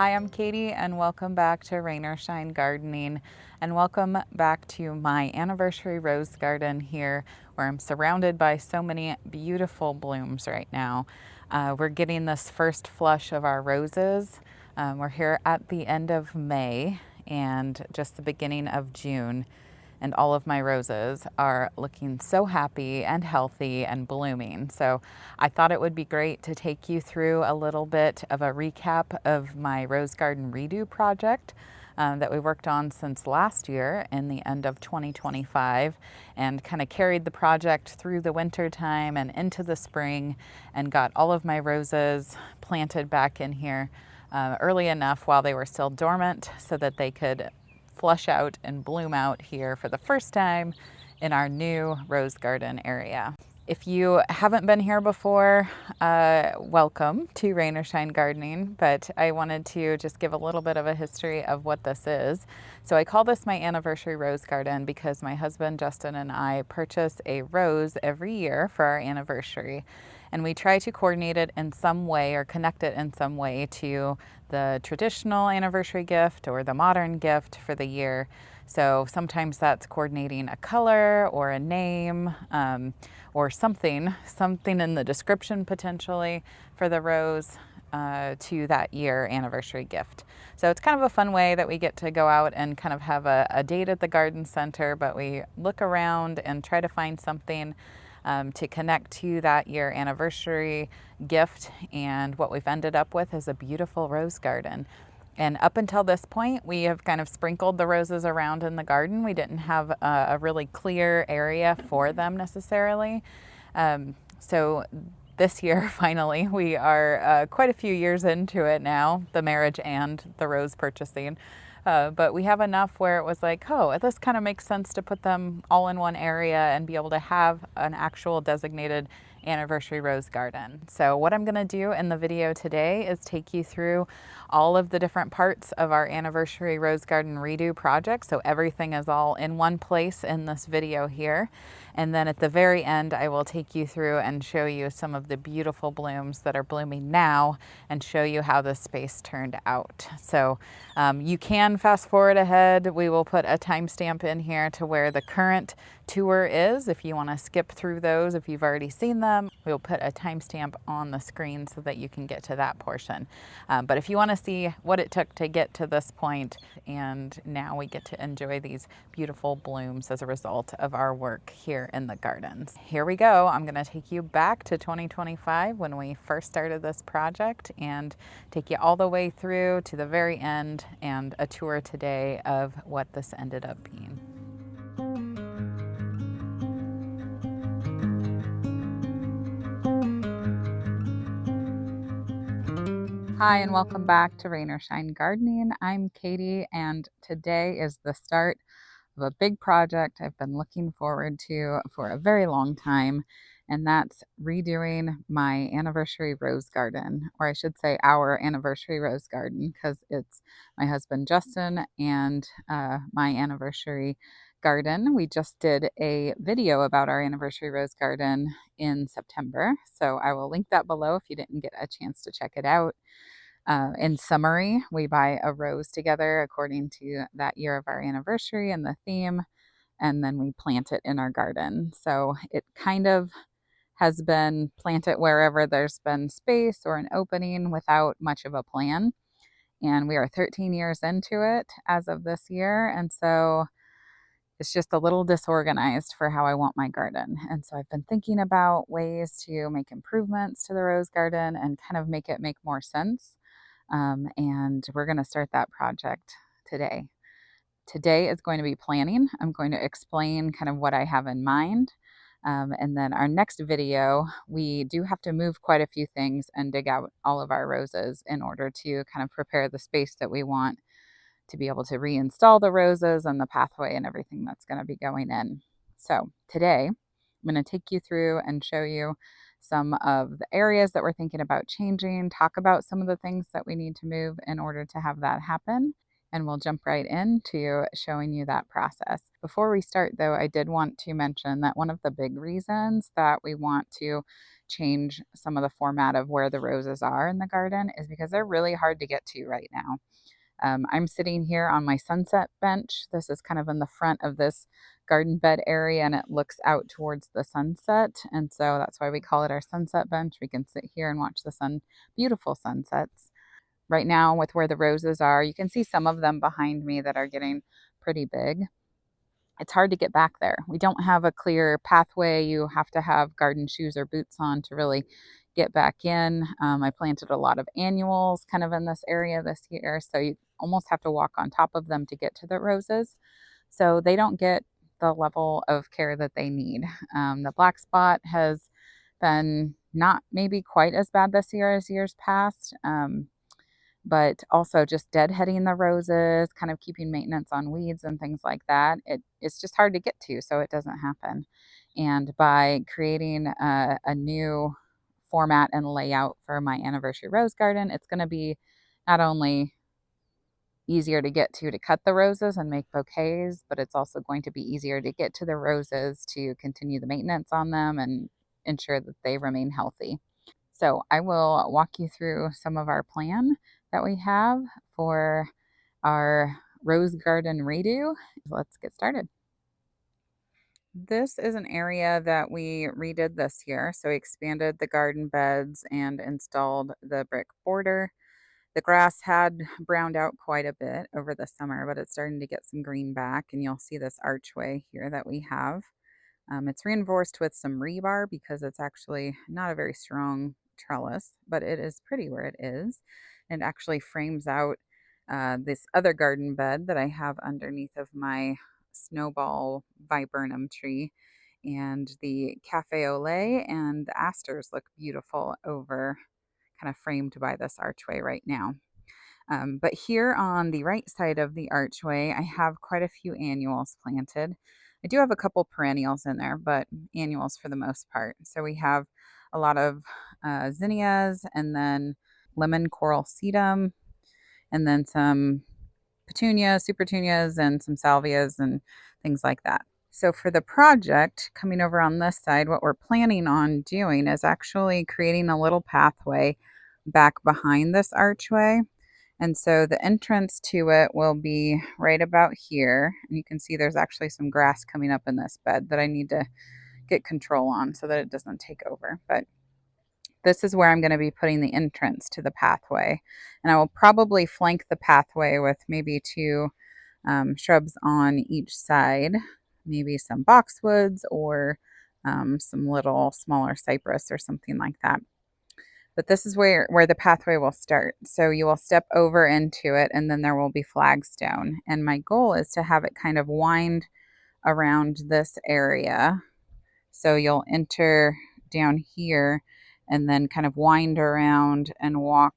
Hi, I'm Katie, and welcome back to Rain or Shine Gardening, and welcome back to my anniversary rose garden here, where I'm surrounded by so many beautiful blooms right now. We're getting this first flush of our roses. We're here at the end of May and just the beginning of June, and all of my roses are looking so happy and healthy and blooming. So I thought it would be great to take you through a little bit of a recap of my rose garden redo project that we worked on since last year in the end of 2025, and kind of carried the project through the winter time and into the spring, and got all of my roses planted back in here early enough while they were still dormant so that they could flush out and bloom out here for the first time in our new rose garden area. If you haven't been here before, welcome to Rain or Shine Gardening, but I wanted to just give a little bit of a history of what this is. So I call this my anniversary rose garden because my husband Justin and I purchase a rose every year for our anniversary, and we try to coordinate it in some way or connect it in some way to the traditional anniversary gift or the modern gift for the year. So sometimes that's coordinating a color or a name, or something in the description potentially for the rose to that year anniversary gift. So it's kind of a fun way that we get to go out and kind of have a date at the garden center, but we look around and try to find something to connect to that year anniversary gift. And what we've ended up with is a beautiful rose garden. And up until this point, we have kind of sprinkled the roses around in the garden. We didn't have a really clear area for them necessarily. So this year, finally, we are quite a few years into it now, the marriage and the rose purchasing. But we have enough where it was like, oh, this kind of makes sense to put them all in one area and be able to have an actual designated anniversary rose garden. So what I'm going to do in the video today is take you through all of the different parts of our anniversary rose garden redo project. So everything is all in one place in this video here. And then at the very end, I will take you through and show you some of the beautiful blooms that are blooming now and show you how this space turned out. So you can fast forward ahead. We will put a timestamp in here to where the current tour is. If you want to skip through those, if you've already seen them, we'll put a timestamp on the screen so that you can get to that portion. But if you want to see what it took to get to this point, and now we get to enjoy these beautiful blooms as a result of our work here in the gardens. Here we go. I'm going to take you back to 2025 when we first started this project and take you all the way through to the very end, and a tour today of what this ended up being. Hi, and welcome back to Rain or Shine Gardening. I'm Katie, and today is the start of a big project I've been looking forward to for a very long time, and that's redoing my anniversary rose garden, or I should say our anniversary rose garden, because it's my husband Justin and my anniversary garden. We just did a video about our anniversary rose garden in September, so I will link that below if you didn't get a chance to check it out. In summary, we buy a rose together according to that year of our anniversary and the theme, and then we plant it in our garden. So it kind of has been planted wherever there's been space or an opening without much of a plan. And we are 13 years into it as of this year. And so it's just a little disorganized for how I want my garden. And so I've been thinking about ways to make improvements to the rose garden and kind of make it make more sense. And we're going to start that project today. Today is going to be planning. I'm going to explain kind of what I have in mind. And then our next video, we do have to move quite a few things and dig out all of our roses in order to kind of prepare the space that we want to be able to reinstall the roses and the pathway and everything that's going to be going in. So today, I'm going to take you through and show you some of the areas that we're thinking about changing, talk about some of the things that we need to move in order to have that happen, and we'll jump right into showing you that process. Before we start, though, I did want to mention that one of the big reasons that we want to change some of the format of where the roses are in the garden is because they're really hard to get to right now. I'm sitting here on my sunset bench. This is kind of in the front of this garden bed area and it looks out towards the sunset. And so that's why we call it our sunset bench. We can sit here and watch the beautiful sunsets. Right now, with where the roses are, you can see some of them behind me that are getting pretty big. It's hard to get back there. We don't have a clear pathway. You have to have garden shoes or boots on to really get back in. I planted a lot of annuals kind of in this area this year, so you almost have to walk on top of them to get to the roses. So they don't get the level of care that they need. The black spot has been not maybe quite as bad this year as years past. But also just deadheading the roses, kind of keeping maintenance on weeds and things like that. It's just hard to get to, so it doesn't happen. And by creating a new format and layout for my anniversary rose garden, it's going to be not only easier to get to cut the roses and make bouquets, but it's also going to be easier to get to the roses to continue the maintenance on them and ensure that they remain healthy. So I will walk you through some of our plan that we have for our rose garden redo. Let's get started. This is an area that we redid this year. So we expanded the garden beds and installed the brick border. The grass had browned out quite a bit over the summer, but it's starting to get some green back. And you'll see this archway here that we have. It's reinforced with some rebar because it's actually not a very strong trellis, but it is pretty where it is. And actually frames out this other garden bed that I have underneath of my snowball viburnum tree. And the cafe au lait and the asters look beautiful over, kind of framed by this archway right now. But here on the right side of the archway, I have quite a few annuals planted. I do have a couple perennials in there, but annuals for the most part. So we have a lot of zinnias and then lemon coral sedum, and then some petunias, super petunias, and some salvias and things like that. So for the project coming over on this side, what we're planning on doing is actually creating a little pathway back behind this archway. And so the entrance to it will be right about here. And you can see there's actually some grass coming up in this bed that I need to get control on so that it doesn't take over. But this is where I'm going to be putting the entrance to the pathway. And I will probably flank the pathway with maybe two shrubs on each side, maybe some boxwoods or some little smaller cypress or something like that. But this is where the pathway will start. So you will step over into it and then there will be flagstone. And my goal is to have it kind of wind around this area. So you'll enter down here and then kind of wind around and walk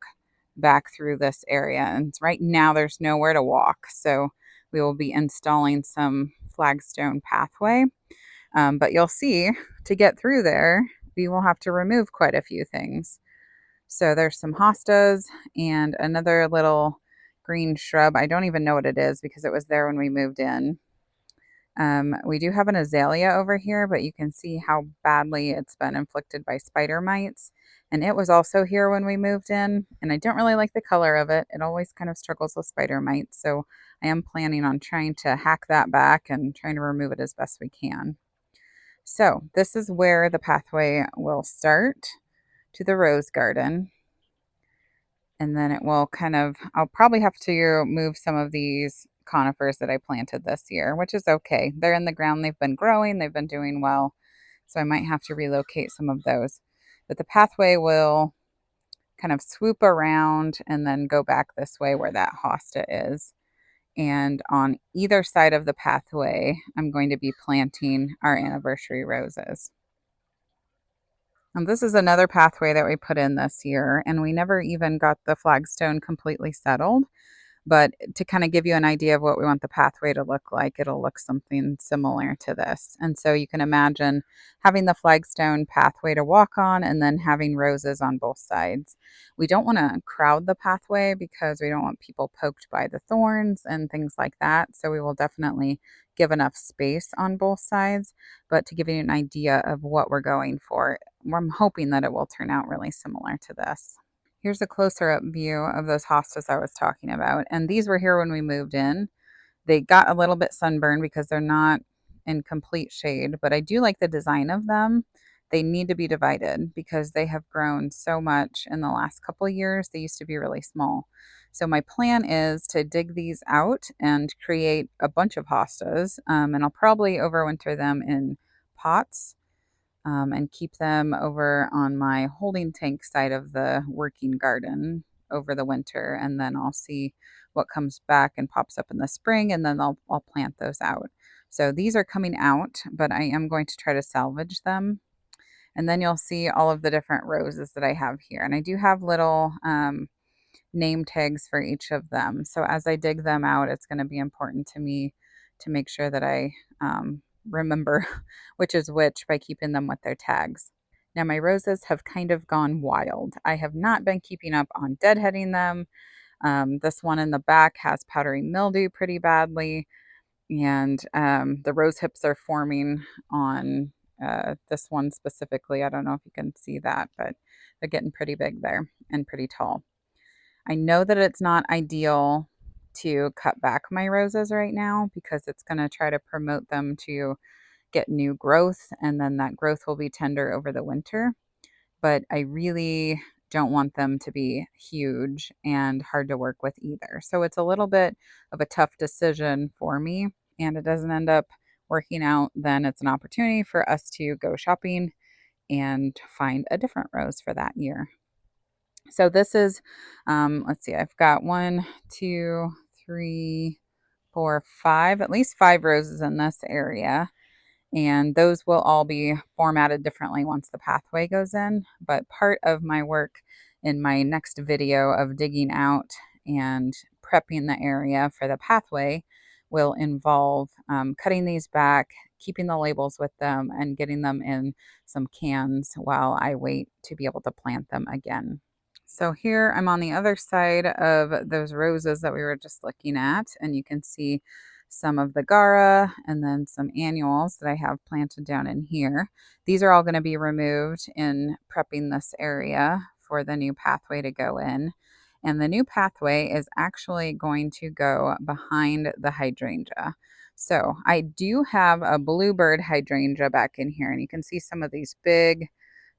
back through this area. And right now there's nowhere to walk. So we will be installing some flagstone pathway. But you'll see to get through there, we will have to remove quite a few things. So there's some hostas and another little green shrub. I don't even know what it is because it was there when we moved in. We do have an azalea over here, but you can see how badly it's been inflicted by spider mites. And it was also here when we moved in, and I don't really like the color of it. It always kind of struggles with spider mites. So I am planning on trying to hack that back and trying to remove it as best we can. So this is where the pathway will start to the rose garden. And then it will kind of, I'll probably have to move some of these conifers that I planted this year, which is okay. They're in the ground, they've been growing, they've been doing well. So I might have to relocate some of those. But the pathway will kind of swoop around and then go back this way where that hosta is. And on either side of the pathway, I'm going to be planting our anniversary roses. And this is another pathway that we put in this year, and we never even got the flagstone completely settled. But to kind of give you an idea of what we want the pathway to look like, it'll look something similar to this. And so you can imagine having the flagstone pathway to walk on and then having roses on both sides. We don't want to crowd the pathway because we don't want people poked by the thorns and things like that. So we will definitely give enough space on both sides. But to give you an idea of what we're going for, I'm hoping that it will turn out really similar to this. Here's a closer up view of those hostas I was talking about. And these were here when we moved in. They got a little bit sunburned because they're not in complete shade, but I do like the design of them. They need to be divided because they have grown so much in the last couple of years. They used to be really small. So my plan is to dig these out and create a bunch of hostas, and I'll probably overwinter them in pots, and keep them over on my holding tank side of the working garden over the winter. And then I'll see what comes back and pops up in the spring, and then I'll plant those out. So these are coming out, but I am going to try to salvage them. And then you'll see all of the different roses that I have here. And I do have little name tags for each of them. So as I dig them out, it's going to be important to me to make sure that I remember which is which by keeping them with their tags. Now, my roses have kind of gone wild. I have not been keeping up on deadheading them. This one in the back has powdery mildew pretty badly, and the rose hips are forming on this one specifically. I don't know if you can see that, but they're getting pretty big there and pretty tall. I know that it's not ideal to cut back my roses right now because it's going to try to promote them to get new growth, and then that growth will be tender over the winter. But I really don't want them to be huge and hard to work with either. So it's a little bit of a tough decision for me, and it doesn't end up working out, then it's an opportunity for us to go shopping and find a different rose for that year. So this is, let's see, I've got one, two, three, four, five, at least five roses in this area. And those will all be formatted differently once the pathway goes in. But part of my work in my next video of digging out and prepping the area for the pathway will involve cutting these back, keeping the labels with them, and getting them in some cans while I wait to be able to plant them again. So here I'm on the other side of those roses that we were just looking at, and you can see some of the Gara and then some annuals that I have planted down in here. These are all going to be removed in prepping this area for the new pathway to go in. And the new pathway is actually going to go behind the hydrangea. So I do have a bluebird hydrangea back in here, and you can see some of these big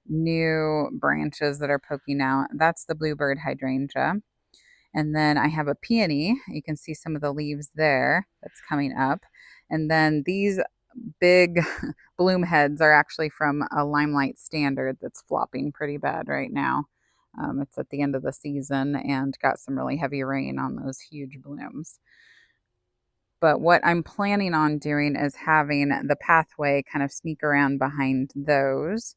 new branches that are poking out. That's the bluebird hydrangea. And then I have a peony. You can see some of the leaves there that's coming up. And then these big bloom heads are actually from a limelight standard that's flopping pretty bad right now. It's at the end of the season and got some really heavy rain on those huge blooms. But what I'm planning on doing is having the pathway kind of sneak around behind those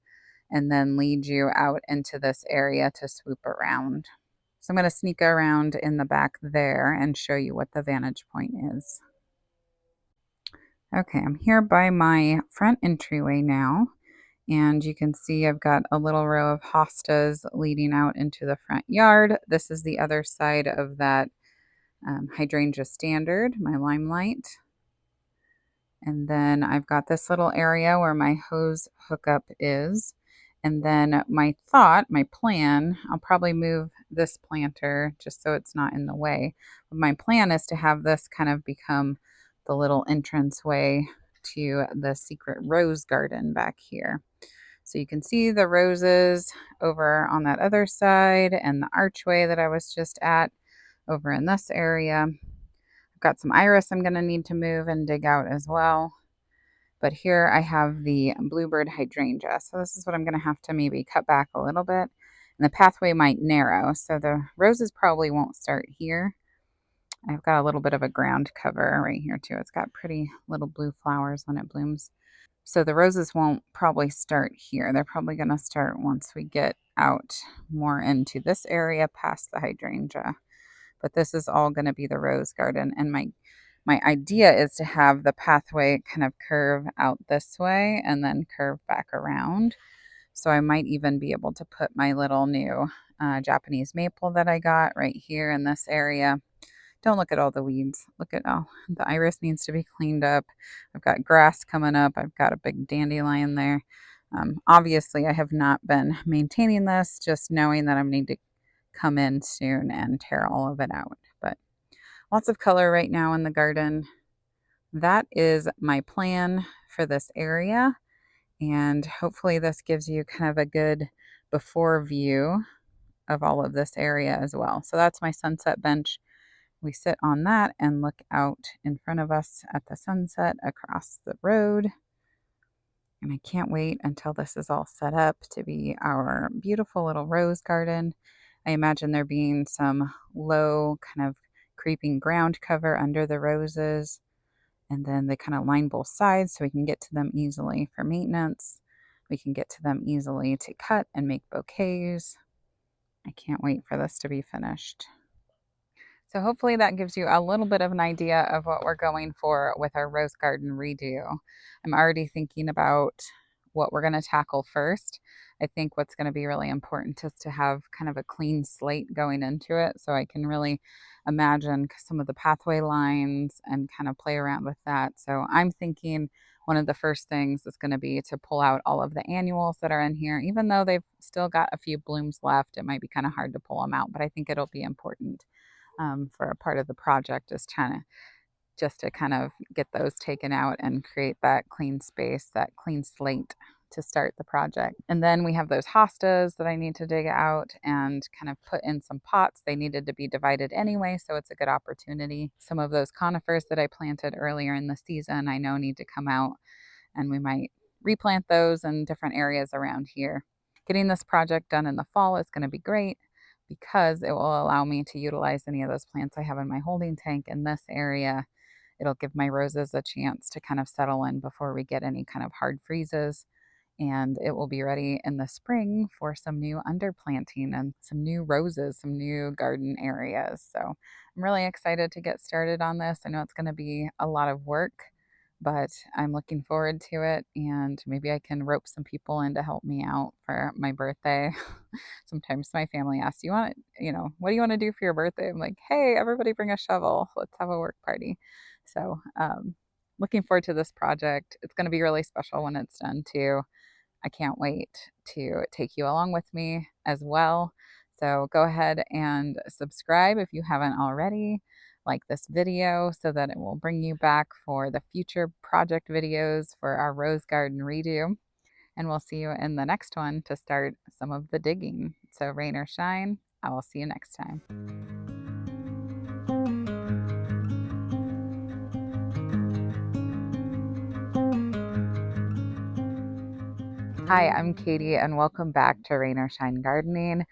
and then lead you out into this area to swoop around. So I'm going to sneak around in the back there and show you what the vantage point is. Okay, I'm here by my front entryway now, and you can see I've got a little row of hostas leading out into the front yard. This is the other side of that hydrangea standard, my limelight. And then I've got this little area where my hose hookup is. And then my plan, I'll probably move this planter just so it's not in the way. But my plan is to have this kind of become the little entrance way to the secret rose garden back here. So you can see the roses over on that other side and the archway that I was just at over in this area. I've got some iris I'm going to need to move and dig out as well. But here I have the bluebird hydrangea. So this is what I'm going to have to maybe cut back a little bit. And the pathway might narrow. So the roses probably won't start here. I've got a little bit of a ground cover right here too. It's got pretty little blue flowers when it blooms. So the roses won't probably start here. They're probably going to start once we get out more into this area past the hydrangea. but this is all going to be the rose garden. And my idea is to have the pathway kind of curve out this way and then curve back around. So I might even be able to put my little new Japanese maple that I got right here in this area. Don't look at all the weeds. Look at all the iris needs to be cleaned up. I've got grass coming up. I've got a big dandelion there. Obviously, I have not been maintaining this, just knowing that I need to come in soon and tear all of it out. But lots of color right now in the garden. That is my plan for this area. And hopefully this gives you kind of a good before view of all of this area as well. So that's my sunset bench. We sit on that and look out in front of us at the sunset across the road. And I can't wait until this is all set up to be our beautiful little rose garden. I imagine there being some low kind of creeping ground cover under the roses. And then they kind of line both sides so we can get to them easily for maintenance. We can get to them easily to cut and make bouquets. I can't wait for this to be finished. So hopefully that gives you a little bit of an idea of what we're going for with our rose garden redo. I'm already thinking about what we're going to tackle first. I think what's going to be really important is to have kind of a clean slate going into it, so I can really imagine some of the pathway lines and kind of play around with that. So I'm thinking one of the first things is going to be to pull out all of the annuals that are in here. Even though they've still got a few blooms left, it might be kind of hard to pull them out, but I think it'll be important for a part of the project, is just to kind of get those taken out and create that clean space, that clean slate to start the project. And then we have those hostas that I need to dig out and kind of put in some pots. They needed to be divided anyway, so it's a good opportunity. Some of those conifers that I planted earlier in the season I know need to come out, and we might replant those in different areas around here. Getting this project done in the fall is going to be great because it will allow me to utilize any of those plants I have in my holding tank in this area. It'll give my roses a chance to kind of settle in before we get any kind of hard freezes. And it will be ready in the spring for some new underplanting and some new roses, some new garden areas. So I'm really excited to get started on this. I know it's going to be a lot of work, but I'm looking forward to it. And maybe I can rope some people in to help me out for my birthday. Sometimes my family asks, "You want it, what do you want to do for your birthday?" I'm like, "Hey, everybody bring a shovel. Let's have a work party." So, looking forward to this project. It's going to be really special when it's done too. I can't wait to take you along with me as well. So go ahead and subscribe if you haven't already. Like this video so that it will bring you back for the future project videos for our rose garden redo. And we'll see you in the next one to start some of the digging. So rain or shine, I will see you next time. Hi, I'm Katie, and welcome back to Rain or Shine Gardening.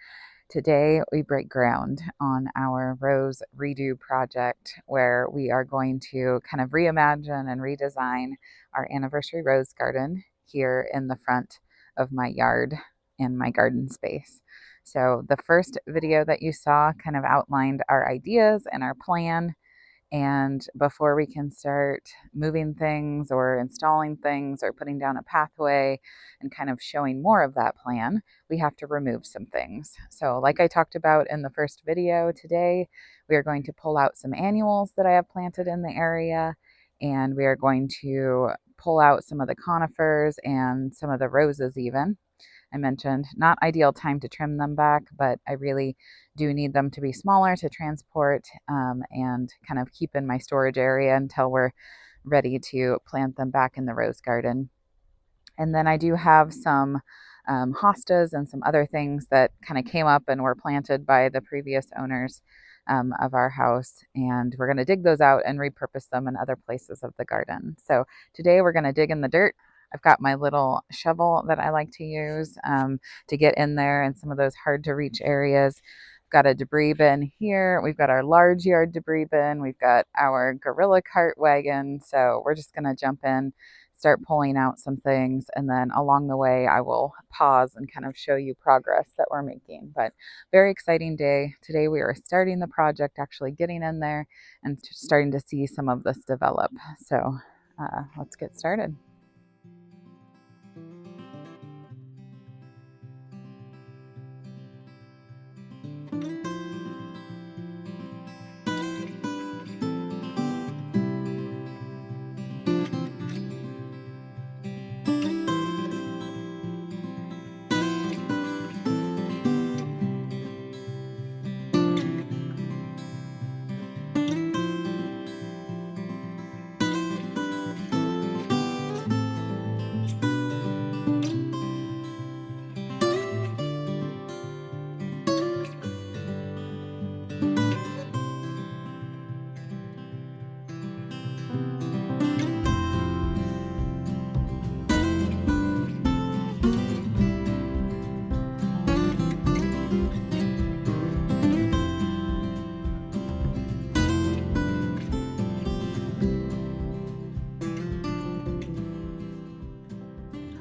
Today we break ground on our rose redo project, where we are going to kind of reimagine and redesign our anniversary rose garden here in the front of my yard and my garden space. So the first video that you saw kind of outlined our ideas and our plan. And before we can start moving things or installing things or putting down a pathway and kind of showing more of that plan, we have to remove some things. So like I talked about in the first video today, we are going to pull out some annuals that I have planted in the area, and we are going to pull out some of the conifers and some of the roses even. I mentioned not ideal time to trim them back, but I really do need them to be smaller to transport and kind of keep in my storage area until we're ready to plant them back in the rose garden. And then I do have some hostas and some other things that kind of came up and were planted by the previous owners of our house. And we're going to dig those out and repurpose them in other places of the garden. So today we're going to dig in the dirt. I've got my little shovel that I like to use to get in there in some of those hard to reach areas. We've got a debris bin here. We've got our large yard debris bin. We've got our gorilla cart wagon. So we're just going to jump in, start pulling out some things, and then along the way I will pause and kind of show you progress that we're making. But very exciting day. Today we are starting the project, actually getting in there and starting to see some of this develop. So let's get started.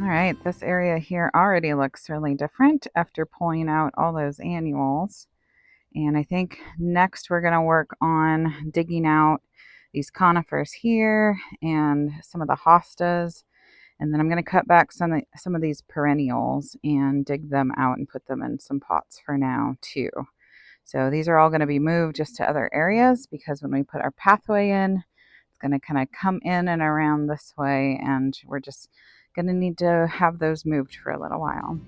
All right, this area here already looks really different after pulling out all those annuals. And I think next we're going to work on digging out these conifers here and some of the hostas. And then I'm going to cut back some of these perennials and dig them out and put them in some pots for now too. So these are all going to be moved just to other areas, because when we put our pathway in, it's going to kind of come in and around this way, and we're just going to need to have those moved for a little while.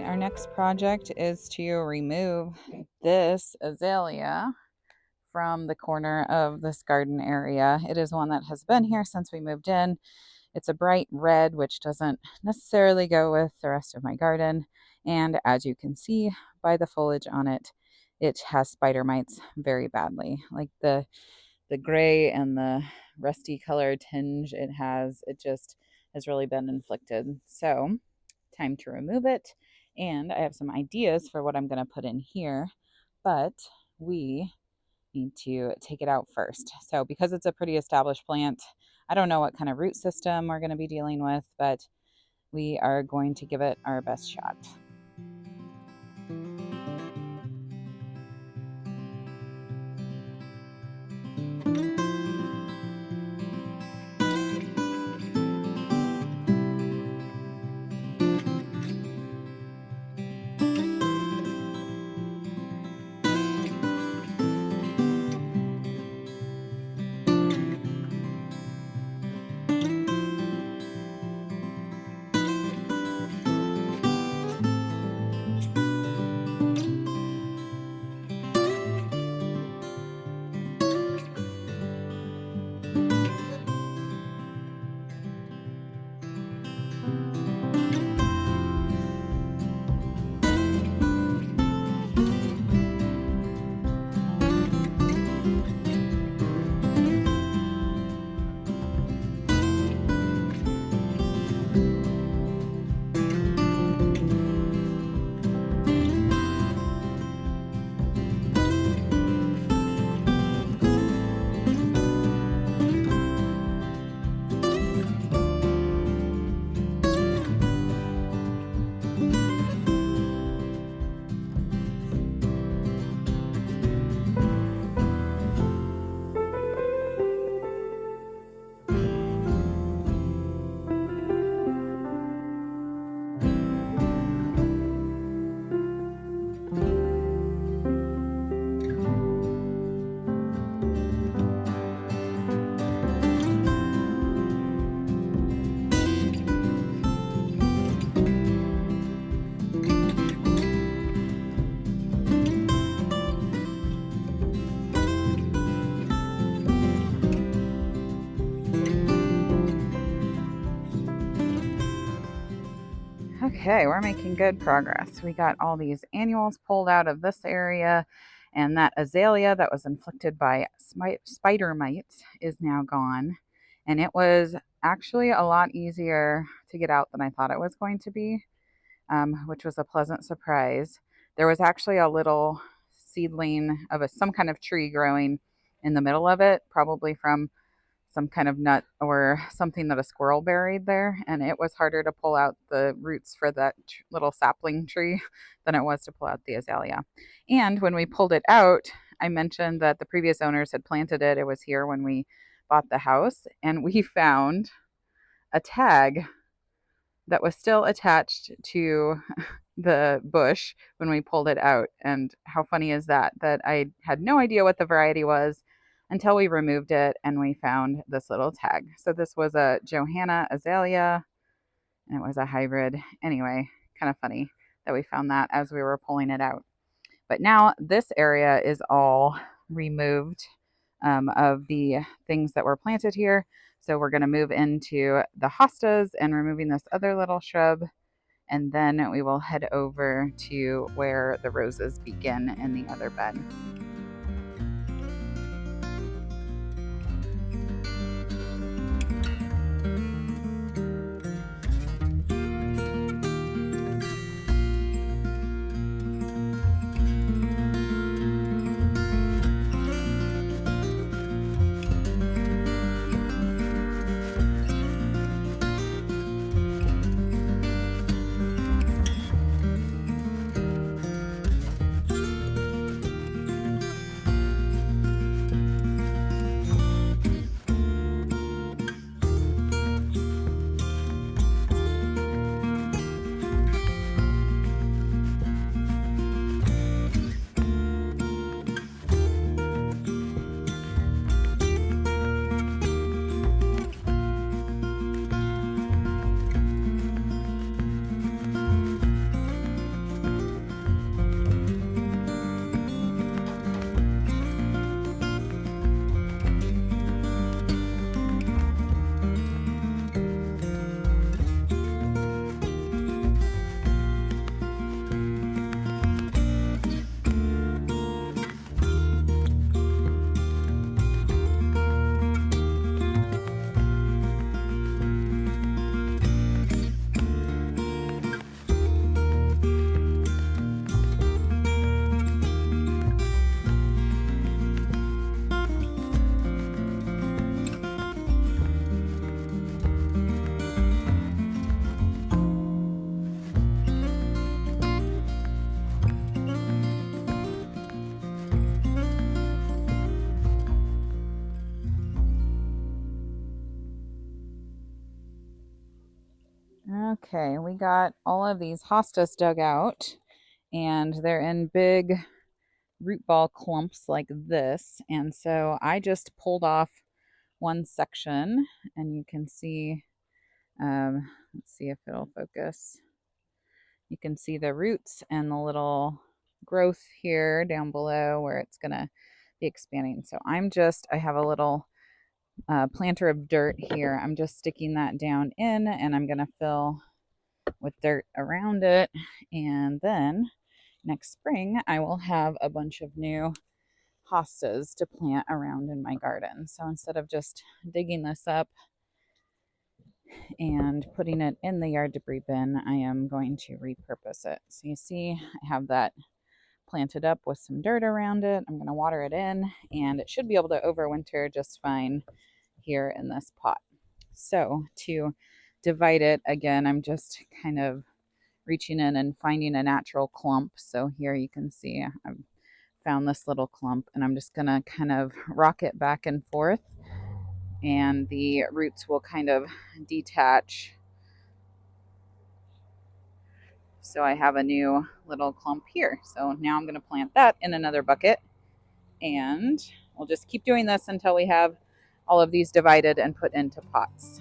Our next project is to remove this azalea from the corner of this garden area. It is one that has been here since we moved in. It's a bright red, which doesn't necessarily go with the rest of my garden. And as you can see by the foliage on it, it has spider mites very badly. Like the gray and the rusty color tinge it just has really been inflicted. So time to remove it. And I have some ideas for what I'm going to put in here, but we need to take it out first. So because it's a pretty established plant, I don't know what kind of root system we're going to be dealing with, but we are going to give it our best shot. Okay, we're making good progress. We got all these annuals pulled out of this area, and that azalea that was inflicted by spider mites is now gone. And it was actually a lot easier to get out than I thought it was going to be, which was a pleasant surprise. There was actually a little seedling of some kind of tree growing in the middle of it, probably from some kind of nut or something that a squirrel buried there. And it was harder to pull out the roots for that little sapling tree than it was to pull out the azalea. And when we pulled it out, I mentioned that the previous owners had planted it. It was here when we bought the house, and we found a tag that was still attached to the bush when we pulled it out. And how funny is that? That I had no idea what the variety was until we removed it and we found this little tag. So this was a Johanna azalea, and it was a hybrid. Anyway, kind of funny that we found that as we were pulling it out. But now this area is all removed of the things that were planted here. So we're going to move into the hostas and removing this other little shrub. And then we will head over to where the roses begin in the other bed. Okay, we got all of these hostas dug out, and they're in big root ball clumps like this. And so I just pulled off one section, and you can see, let's see if it'll focus. You can see the roots and the little growth here down below where it's going to be expanding. So I have a little planter of dirt here. I'm just sticking that down in, and I'm going to fill with dirt around it. And then next spring, I will have a bunch of new hostas to plant around in my garden. So instead of just digging this up and putting it in the yard debris bin, I am going to repurpose it. So you see, I have that planted up with some dirt around it. I'm going to water it in, and it should be able to overwinter just fine here in this pot. So to divide it, again, I'm just kind of reaching in and finding a natural clump. So here you can see I've found this little clump, and I'm just going to kind of rock it back and forth, and the roots will kind of detach. So I have a new little clump here. So now I'm going to plant that in another bucket, and we'll just keep doing this until we have all of these divided and put into pots.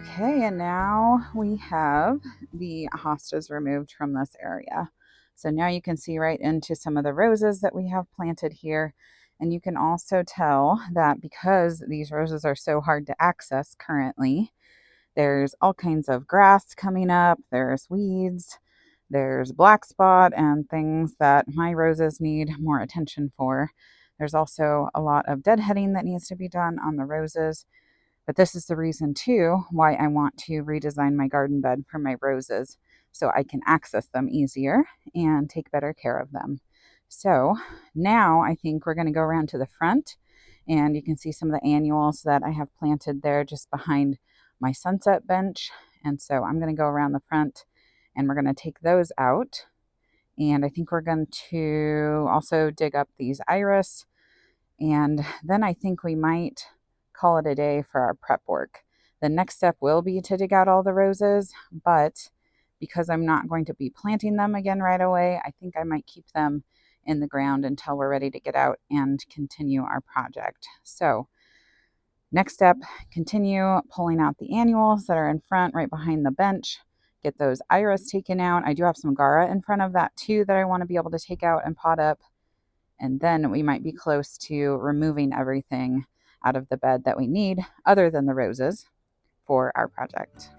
Okay, and now we have the hostas removed from this area. So now you can see right into some of the roses that we have planted here. And you can also tell that because these roses are so hard to access currently, there's all kinds of grass coming up, there's weeds, there's black spot and things that my roses need more attention for. There's also a lot of deadheading that needs to be done on the roses. But this is the reason, too, why I want to redesign my garden bed for my roses so I can access them easier and take better care of them. So now I think we're going to go around to the front, and you can see some of the annuals that I have planted there just behind my sunset bench. And so I'm going to go around the front and we're going to take those out. And I think we're going to also dig up these iris, and then I think we might call it a day for our prep work. The next step will be to dig out all the roses, but because I'm not going to be planting them again right away, I think I might keep them in the ground until we're ready to get out and continue our project. So next step, continue pulling out the annuals that are in front right behind the bench. Get those iris taken out. I do have some Gara in front of that too that I want to be able to take out and pot up. And then we might be close to removing everything out of the bed that we need, other than the roses, for our project.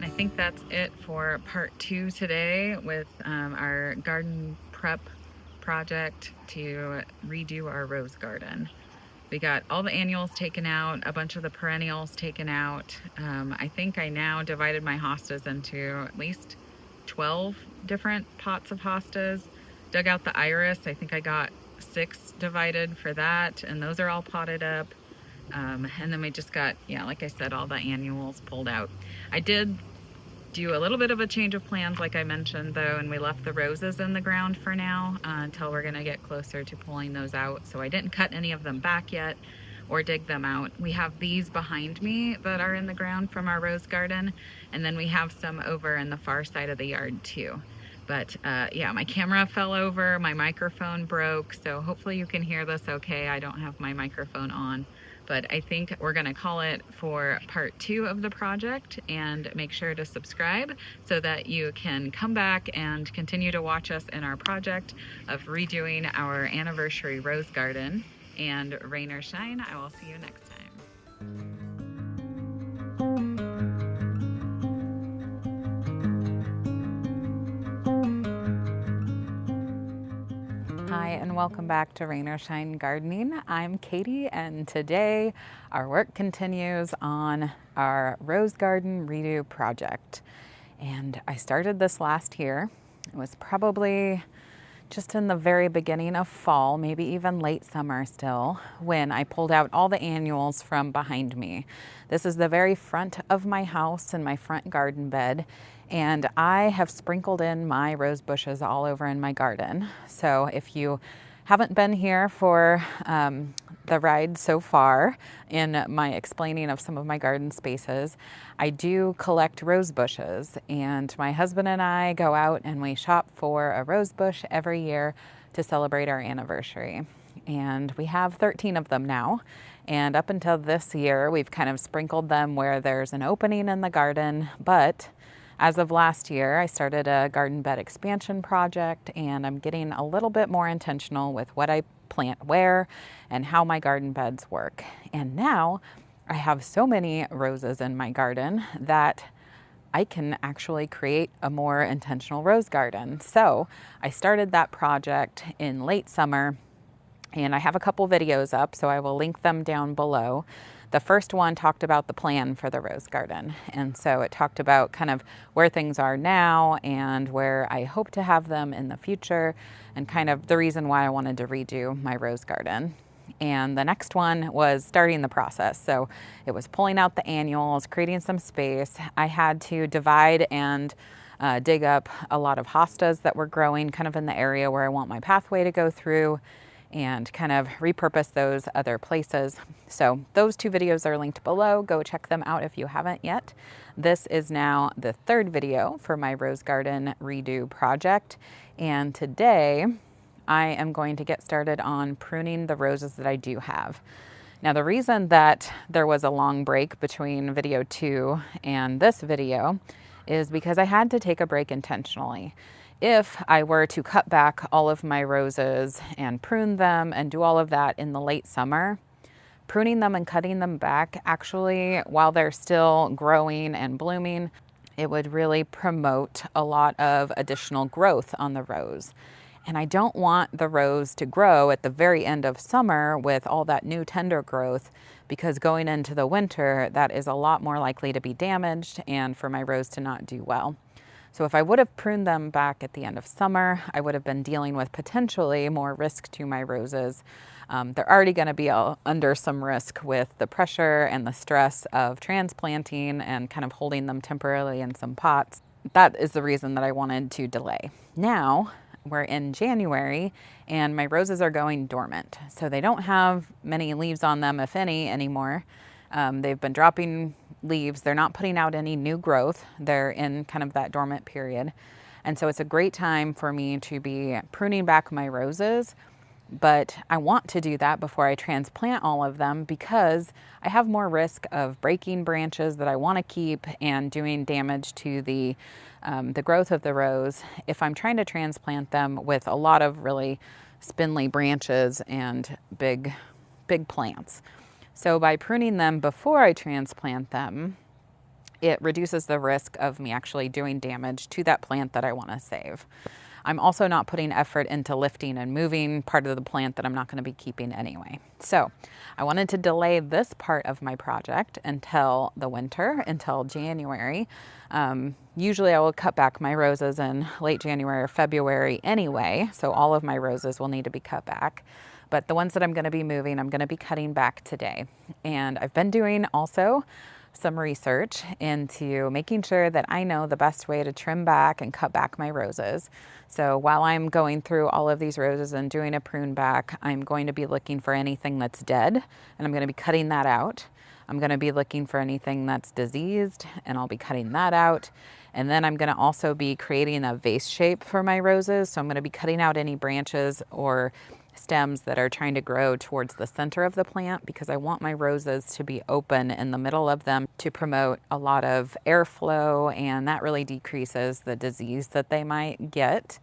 I think that's it for part 2 today with our garden prep project to redo our rose garden. We got all the annuals taken out, a bunch of the perennials taken out. I think I now divided my hostas into at least 12 different pots of hostas. Dug out the iris. I think I got 6 divided for that, and those are all potted up. And then we just got, yeah, like I said, all the annuals pulled out. I did do a little bit of a change of plans, like I mentioned, though, and we left the roses in the ground for now until we're going to get closer to pulling those out. So I didn't cut any of them back yet or dig them out. We have these behind me that are in the ground from our rose garden, and then we have some over in the far side of the yard too. But yeah, my camera fell over, my microphone broke, so hopefully you can hear this okay. I don't have my microphone on. But I think we're going to call it for part 2 of the project, and make sure to subscribe so that you can come back and continue to watch us in our project of redoing our anniversary rose garden. And rain or shine, I will see you next time. Hi, and welcome back to Rain or Shine Gardening. I'm Katie, and today our work continues on our rose garden redo project. And I started this last year. It was probably just in the very beginning of fall, maybe even late summer still, when I pulled out all the annuals from behind me. This is the very front of my house and my front garden bed, and I have sprinkled in my rose bushes all over in my garden. So if you haven't been here for the ride so far in my explaining of some of my garden spaces, I do collect rose bushes, and my husband and I go out and we shop for a rose bush every year to celebrate our anniversary. And we have 13 of them now. And up until this year, we've kind of sprinkled them where there's an opening in the garden. But as of last year, I started a garden bed expansion project, and I'm getting a little bit more intentional with what I plant where and how my garden beds work. And now I have so many roses in my garden that I can actually create a more intentional rose garden. So I started that project in late summer, and I have a couple videos up, so I will link them down below. The first one talked about the plan for the rose garden. And so it talked about kind of where things are now and where I hope to have them in the future, and kind of the reason why I wanted to redo my rose garden. And the next one was starting the process. So it was pulling out the annuals, creating some space. I had to divide and dig up a lot of hostas that were growing kind of in the area where I want my pathway to go through, and kind of repurpose those other places. So those two videos are linked below. Go check them out if you haven't yet. This is now the third video for my rose garden redo project. And today I am going to get started on pruning the roses that I do have. Now, the reason that there was a long break between video 2 and this video is because I had to take a break intentionally. If I were to cut back all of my roses and prune them and do all of that in the late summer, pruning them and cutting them back, actually, while they're still growing and blooming, it would really promote a lot of additional growth on the rose. And I don't want the rose to grow at the very end of summer with all that new tender growth, because going into the winter, that is a lot more likely to be damaged and for my rose to not do well. So if I would have pruned them back at the end of summer, I would have been dealing with potentially more risk to my roses. They're already going to be under some risk with the pressure and the stress of transplanting and kind of holding them temporarily in some pots. That is the reason that I wanted to delay. Now we're in January and my roses are going dormant. So they don't have many leaves on them, if any, anymore. They've been dropping leaves. They're not putting out any new growth. They're in kind of that dormant period. And so it's a great time for me to be pruning back my roses, but I want to do that before I transplant all of them, because I have more risk of breaking branches that I want to keep and doing damage to the growth of the rose if I'm trying to transplant them with a lot of really spindly branches and big plants. So by pruning them before I transplant them, it reduces the risk of me actually doing damage to that plant that I want to save. I'm also not putting effort into lifting and moving part of the plant that I'm not going to be keeping anyway. So I wanted to delay this part of my project until the winter, until January. Usually I will cut back my roses in late January or February anyway, so all of my roses will need to be cut back. But the ones that I'm going to be moving, I'm going to be cutting back today. And I've been doing also some research into making sure that I know the best way to trim back and cut back my roses. So while I'm going through all of these roses and doing a prune back, I'm going to be looking for anything that's dead, and I'm going to be cutting that out. I'm going to be looking for anything that's diseased, and I'll be cutting that out. And then I'm going to also be creating a vase shape for my roses. So I'm going to be cutting out any branches or stems that are trying to grow towards the center of the plant, because I want my roses to be open in the middle of them to promote a lot of airflow, and that really decreases the disease that they might get.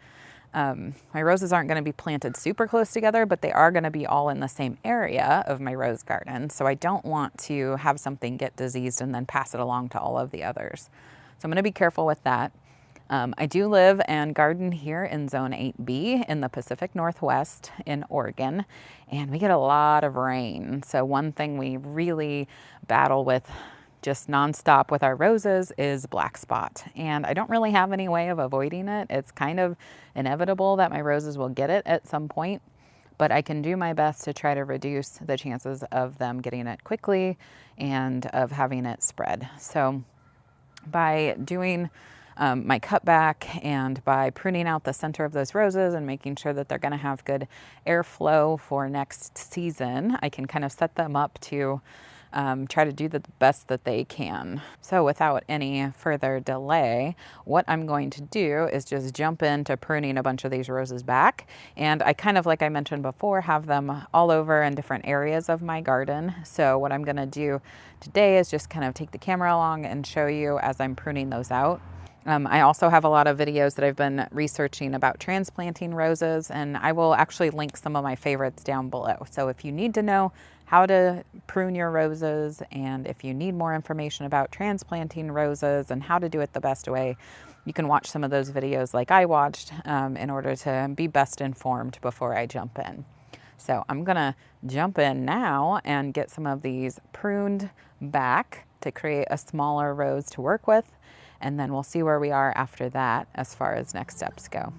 My roses aren't going to be planted super close together, but they are going to be all in the same area of my rose garden. So I don't want to have something get diseased and then pass it along to all of the others. So I'm going to be careful with that. I do live and garden here in Zone 8B in the Pacific Northwest in Oregon, and we get a lot of rain. So one thing we really battle with just nonstop with our roses is black spot. And I don't really have any way of avoiding it. It's kind of inevitable that my roses will get it at some point, but I can do my best to try to reduce the chances of them getting it quickly and of having it spread. So by doing my cutback and by pruning out the center of those roses and making sure that they're going to have good airflow for next season, I can kind of set them up to try to do the best that they can. So without any further delay, what I'm going to do is just jump into pruning a bunch of these roses back. And I kind of, like I mentioned before, have them all over in different areas of my garden. So what I'm going to do today is just kind of take the camera along and show you as I'm pruning those out. I also have a lot of videos that I've been researching about transplanting roses, and I will actually link some of my favorites down below. So if you need to know how to prune your roses, and if you need more information about transplanting roses and how to do it the best way, you can watch some of those videos like I watched in order to be best informed before I jump in. So I'm gonna jump in now and get some of these pruned back to create a smaller rose to work with. And then we'll see where we are after that as far as next steps go.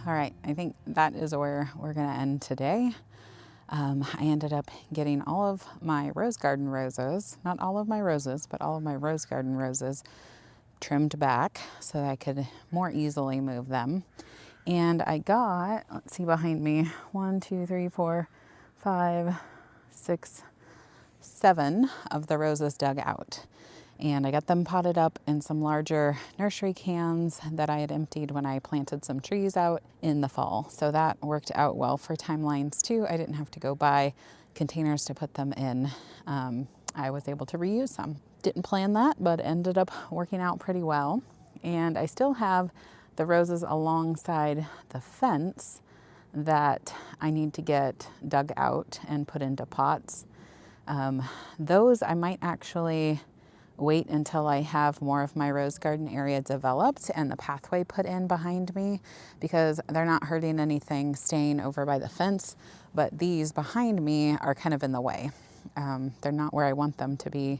All right, I think that is where we're gonna end today. I ended up getting all of my rose garden roses, not all of my roses, but all of my rose garden roses trimmed back so that I could more easily move them. And I got, let's see behind me, 1, 2, 3, 4, 5, 6, 7 of the roses dug out. And I got them potted up in some larger nursery cans that I had emptied when I planted some trees out in the fall. So that worked out well for timelines too. I didn't have to go buy containers to put them in. I was able to reuse some. Didn't plan that, but ended up working out pretty well. And I still have the roses alongside the fence that I need to get dug out and put into pots. Those I might actually wait until I have more of my rose garden area developed and the pathway put in behind me, because they're not hurting anything staying over by the fence, but these behind me are kind of in the way. They're not where I want them to be.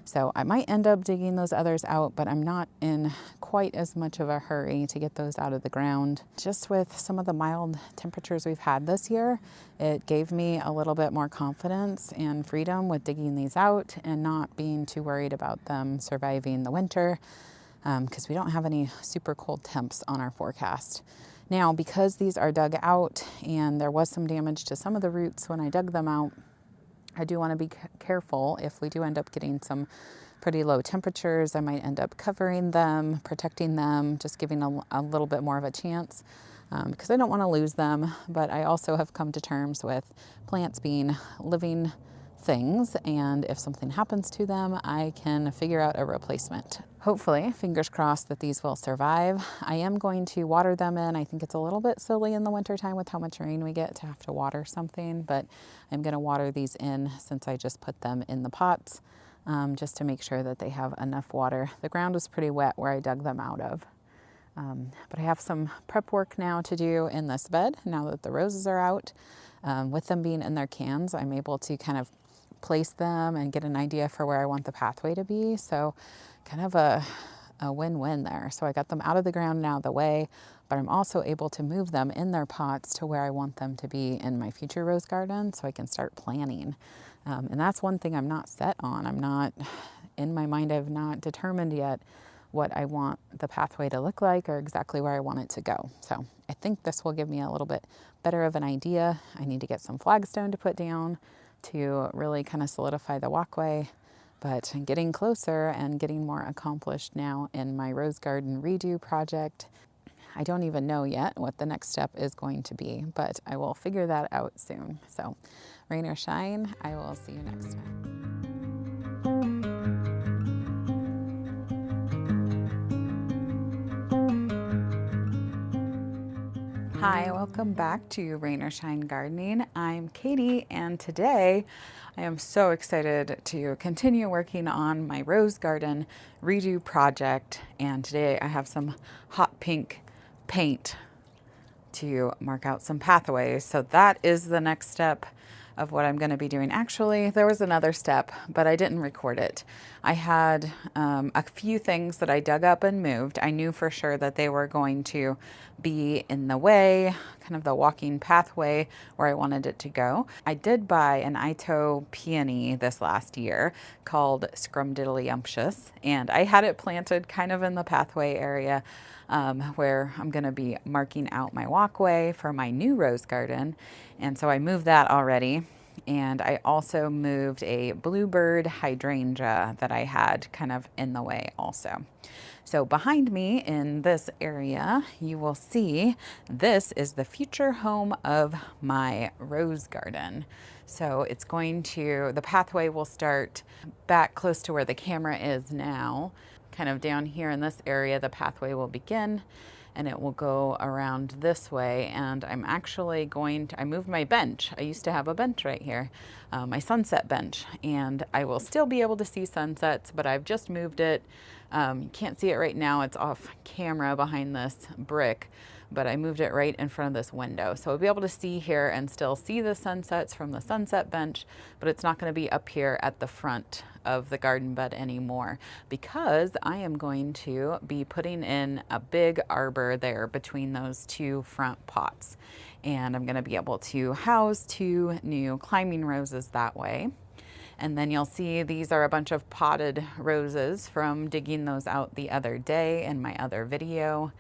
So I might end up digging those others out, but I'm not in quite as much of a hurry to get those out of the ground. Just with some of the mild temperatures we've had this year, it gave me a little bit more confidence and freedom with digging these out and not being too worried about them surviving the winter, because we don't have any super cold temps on our forecast. Now, because these are dug out and there was some damage to some of the roots when I dug them out, I do want to be careful. If we do end up getting some pretty low temperatures, I might end up covering them, protecting them, just giving a little bit more of a chance, because I don't want to lose them. But I also have come to terms with plants being living things, and if something happens to them, I can figure out a replacement. Hopefully, fingers crossed that these will survive. I am going to water them in. I think it's a little bit silly in the wintertime with how much rain we get to have to water something, but I'm going to water these in since I just put them in the pots, just to make sure that they have enough water. The ground was pretty wet where I dug them out of. But I have some prep work now to do in this bed now that the roses are out. With them being in their cans, I'm able to kind of place them and get an idea for where I want the pathway to be. So kind of a win-win there. So I got them out of the ground now the way, but I'm also able to move them in their pots to where I want them to be in my future rose garden, so I can start planning. And that's one thing I'm not set on. I'm not, in my mind, I've not determined yet what I want the pathway to look like or exactly where I want it to go. So I think this will give me a little bit better of an idea. I need to get some flagstone to put down to really kind of solidify the walkway, but I'm getting closer and getting more accomplished now in my rose garden redo project. I don't even know yet what the next step is going to be, but I will figure that out soon. So rain or shine, I will see you next time. Hi, welcome back to Rain or Shine Gardening. I'm Katie, and today I am so excited to continue working on my rose garden redo project. And today I have some hot pink paint to mark out some pathways. So that is the next step of what I'm going to be doing. Actually, there was another step, but I didn't record it. I had a few things that I dug up and moved. I knew for sure that they were going to be in the way, kind of the walking pathway where I wanted it to go. I did buy an Ito peony this last year called Scrumdiddlyumptious, and I had it planted kind of in the pathway area where I'm going to be marking out my walkway for my new rose garden. And so I moved that already. And I also moved a bluebird hydrangea that I had kind of in the way also. So behind me in this area, you will see this is the future home of my rose garden. So it's going to, the pathway will start back close to where the camera is now. Kind of down here in this area, the pathway will begin and it will go around this way. And I'm actually going to, I moved my bench. I used to have a bench right here, my sunset bench, and I will still be able to see sunsets, but I've just moved it You can't see it right now. It's off camera behind this brick, but I moved it right in front of this window. So I'll be able to see here and still see the sunsets from the sunset bench, but it's not going to be up here at the front of the garden bed anymore because I am going to be putting in a big arbor there between those two front pots. And I'm going to be able to house 2 new climbing roses that way. And then you'll see these are a bunch of potted roses from digging those out the other day in my other video.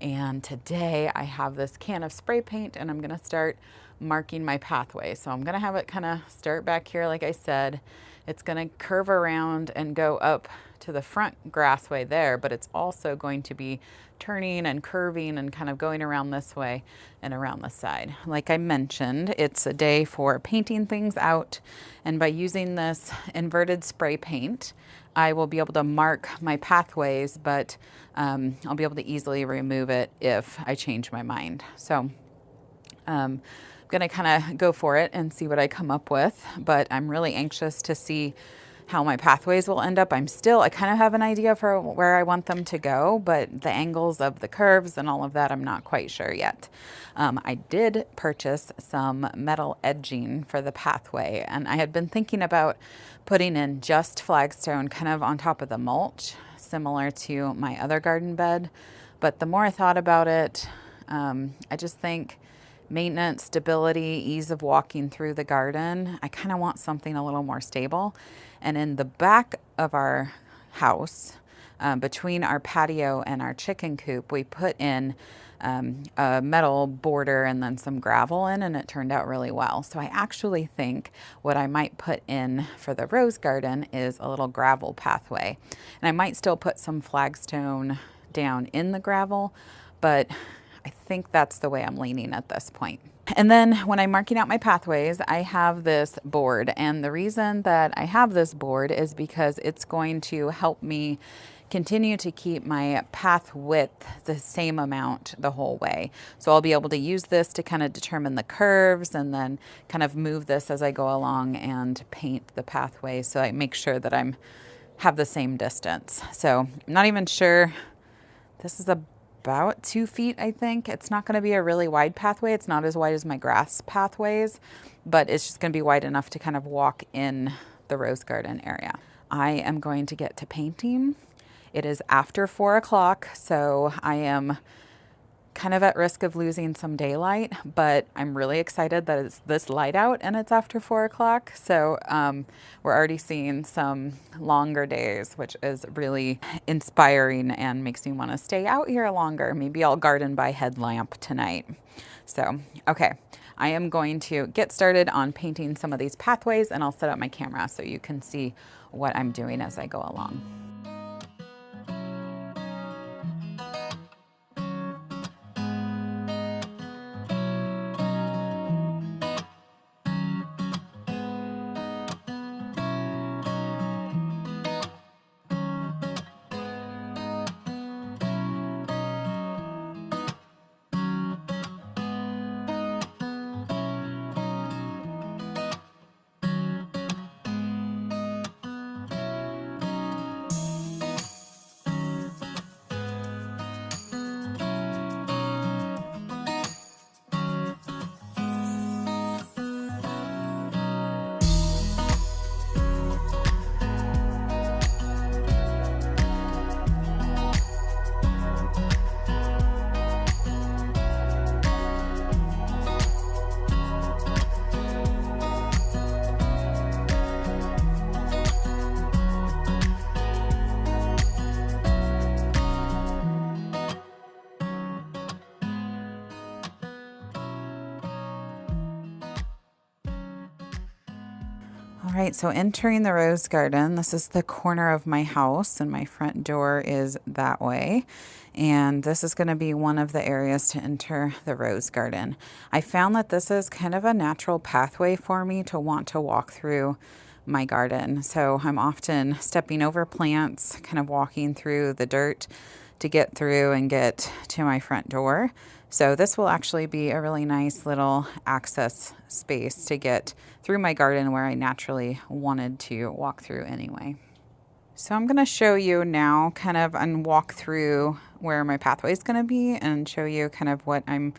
And today I have this can of spray paint and I'm gonna start marking my pathway. So I'm gonna have it kind of start back here like I said. It's gonna curve around and go up to the front grassway there, but it's also going to be turning and curving and kind of going around this way and around the side. Like I mentioned, it's a day for painting things out, and by using this inverted spray paint, I will be able to mark my pathways, but I'll be able to easily remove it if I change my mind. So I'm gonna kind of go for it and see what I come up with, but I'm really anxious to see how my pathways will end up. I kind of have an idea for where I want them to go, but the angles of the curves and all of that, I'm not quite sure yet. I did purchase some metal edging for the pathway, and I had been thinking about putting in just flagstone kind of on top of the mulch, similar to my other garden bed. But the more I thought about it, I just think maintenance, stability, ease of walking through the garden, I kind of want something a little more stable. And in the back of our house, between our patio and our chicken coop, we put in a metal border and then some gravel in, and it turned out really well. So I actually think what I might put in for the rose garden is a little gravel pathway. And I might still put some flagstone down in the gravel, but I think that's the way I'm leaning at this point. And then when I'm marking out my pathways, I have this board. And the reason that I have this board is because it's going to help me continue to keep my path width the same amount the whole way. So I'll be able to use this to kind of determine the curves and then kind of move this as I go along and paint the pathway so I make sure that have the same distance. So I'm not even sure. This is about 2 feet, I think. It's not going to be a really wide pathway. It's not as wide as my grass pathways, but it's just going to be wide enough to kind of walk in the rose garden area. I am going to get to painting. It is after 4 o'clock, so I am kind of at risk of losing some daylight, but I'm really excited that it's this light out and it's after 4 o'clock. So we're already seeing some longer days, which is really inspiring and makes me want to stay out here longer. Maybe I'll garden by headlamp tonight. So, okay, I am going to get started on painting some of these pathways, and I'll set up my camera so you can see what I'm doing as I go along. All right, so entering the rose garden, this is the corner of my house and my front door is that way. And this is going to be one of the areas to enter the rose garden. I found that this is kind of a natural pathway for me to want to walk through my garden. So I'm often stepping over plants, kind of walking through the dirt to get through and get to my front door. So this will actually be a really nice little access space to get through my garden where I naturally wanted to walk through anyway. So I'm going to show you now kind of and walk through where my pathway is going to be and show you kind of what I'm